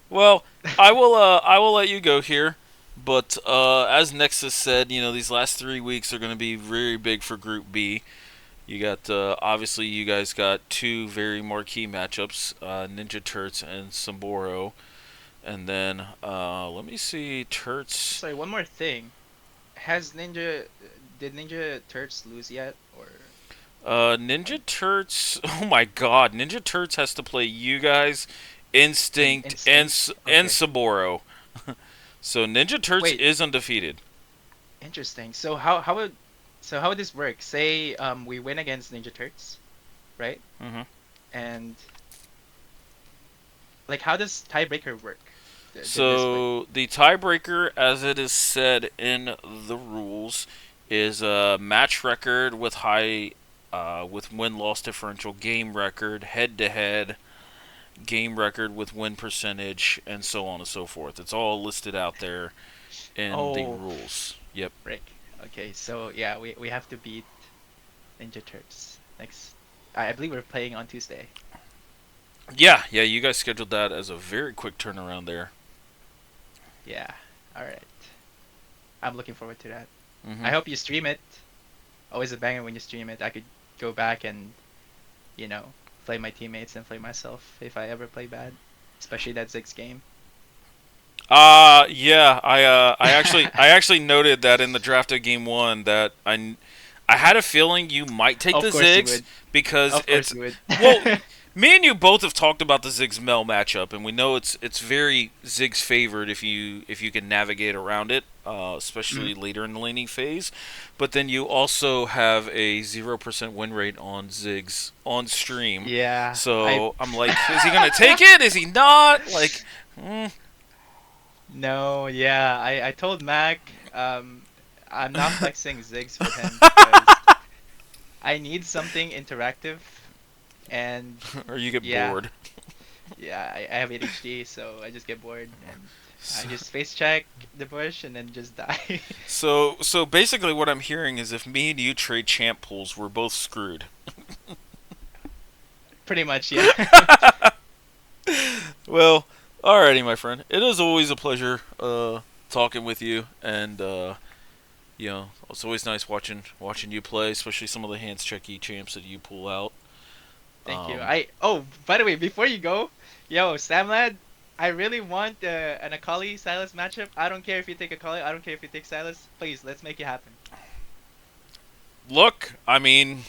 Well, I will let you go here. But as Nexus said, these last 3 weeks are going to be very big for Group B. You got obviously you guys got two very marquee matchups, Ninja Turts and Samboro, and then let me see Turts. Sorry, one more thing. Has did Ninja Turks lose yet, or? Ninja Turts. Oh my God, Ninja Turts has to play you guys, Instinct, and Instinct? and Okay. Saboro. So Ninja Turts Wait, is undefeated. interesting. So how would this work? Say we win against Ninja Turks, right? hmm And like how does tiebreaker work? This way. So the tiebreaker, as it is said in the rules, is a match record with with win-loss differential, game record, head-to-head, game record with win percentage, and so on and so forth. It's all listed out there in the Oh, rules. Yep. frick. Okay, so yeah, we have to beat Ninja Turks next. I believe we're playing on Tuesday. Yeah. You guys scheduled that as a very quick turnaround there. Yeah. All right. I'm looking forward to that. hmm I hope you stream it. Always a banger when you stream it. I could go back and, you know, play my teammates and play myself if I ever play bad, especially that Ziggs game. Yeah. I actually noted that in the draft of game one that I had a feeling you might take Of the course you Ziggs would. because Of course it's you would. well. Me and you both have talked about the Ziggs Mel matchup, and we know it's very Ziggs favored if you can navigate around it, especially Mm. later in the laning phase. But then you also have a 0% win rate on Ziggs on stream, Yeah, I so I'm like, is he gonna take it? Is he not? Like, mm, no, yeah, I told Mac I'm not flexing Ziggs with him because I need something interactive, and or you get yeah, bored. yeah, I have ADHD, so I just get bored and I just face check the bush and then just die. So basically, what I'm hearing is if me and you trade champ pools, we're both screwed. Pretty much, yeah. Well, alrighty, my friend. It is always a pleasure talking with you, and it's always nice watching you play, especially some of the hands checky champs that you pull out. Thank you. Um, By the way, before you go, yo, Samlad, I really want an Akali Silas matchup. I don't care if you take Akali. I don't care if you take Silas. Please, let's make it happen. Look, I mean,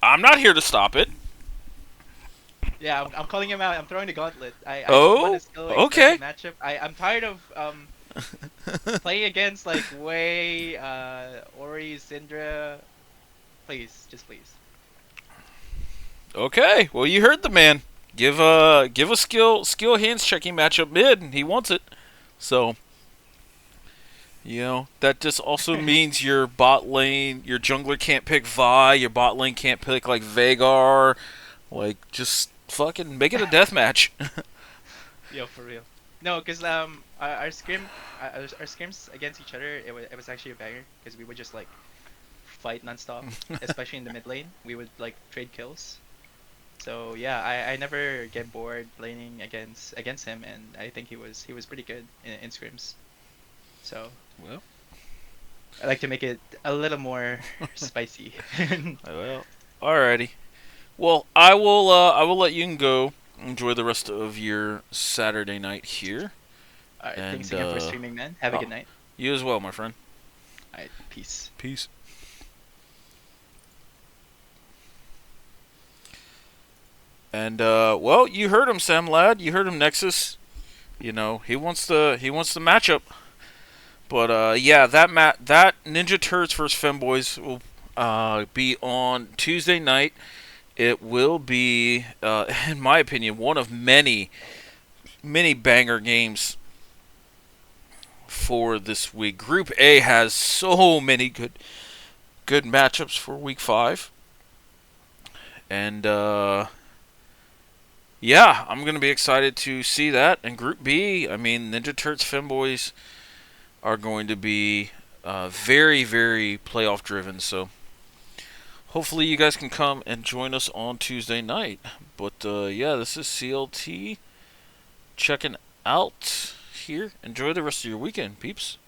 I'm not here to stop it. Yeah, I'm calling him out. I'm throwing the gauntlet. I want Oh, a skill okay. expensive matchup. I'm tired of playing against like Wei, Ori, Syndra. Please, just please. Okay, well you heard the man. Give a skill hands checking matchup mid, and he wants it. So that just also means your bot lane, your jungler can't pick Vi, your bot lane can't pick like Vagar, like just fucking make it a death match. Yo, for real. No, cause our scrims against each other, it was actually a banger, cause we would just like fight nonstop, especially in the mid lane. We would like trade kills. So yeah, I never get bored playing against him, and I think he was pretty good in scrims. So Well, I like to make it a little more spicy. well, alrighty. Well, I will let you go. Enjoy the rest of your Saturday night here. Alright, And, thanks again for streaming, man. Have a good night. You as well, my friend. Alright, peace. Peace. And well, you heard him, Sam Lad. You heard him, Nexus. You know he wants the matchup. But yeah, that Ninja Turds versus Femboys will be on Tuesday night. It will be, in my opinion, one of many banger games for this week. Group A has so many good matchups for week 5. And yeah, I'm going to be excited to see that. And Group B, I mean, Ninja Turds Femboys are going to be very, very playoff driven. So hopefully you guys can come and join us on Tuesday night. But yeah, this is CLT checking out here. Enjoy the rest of your weekend, peeps.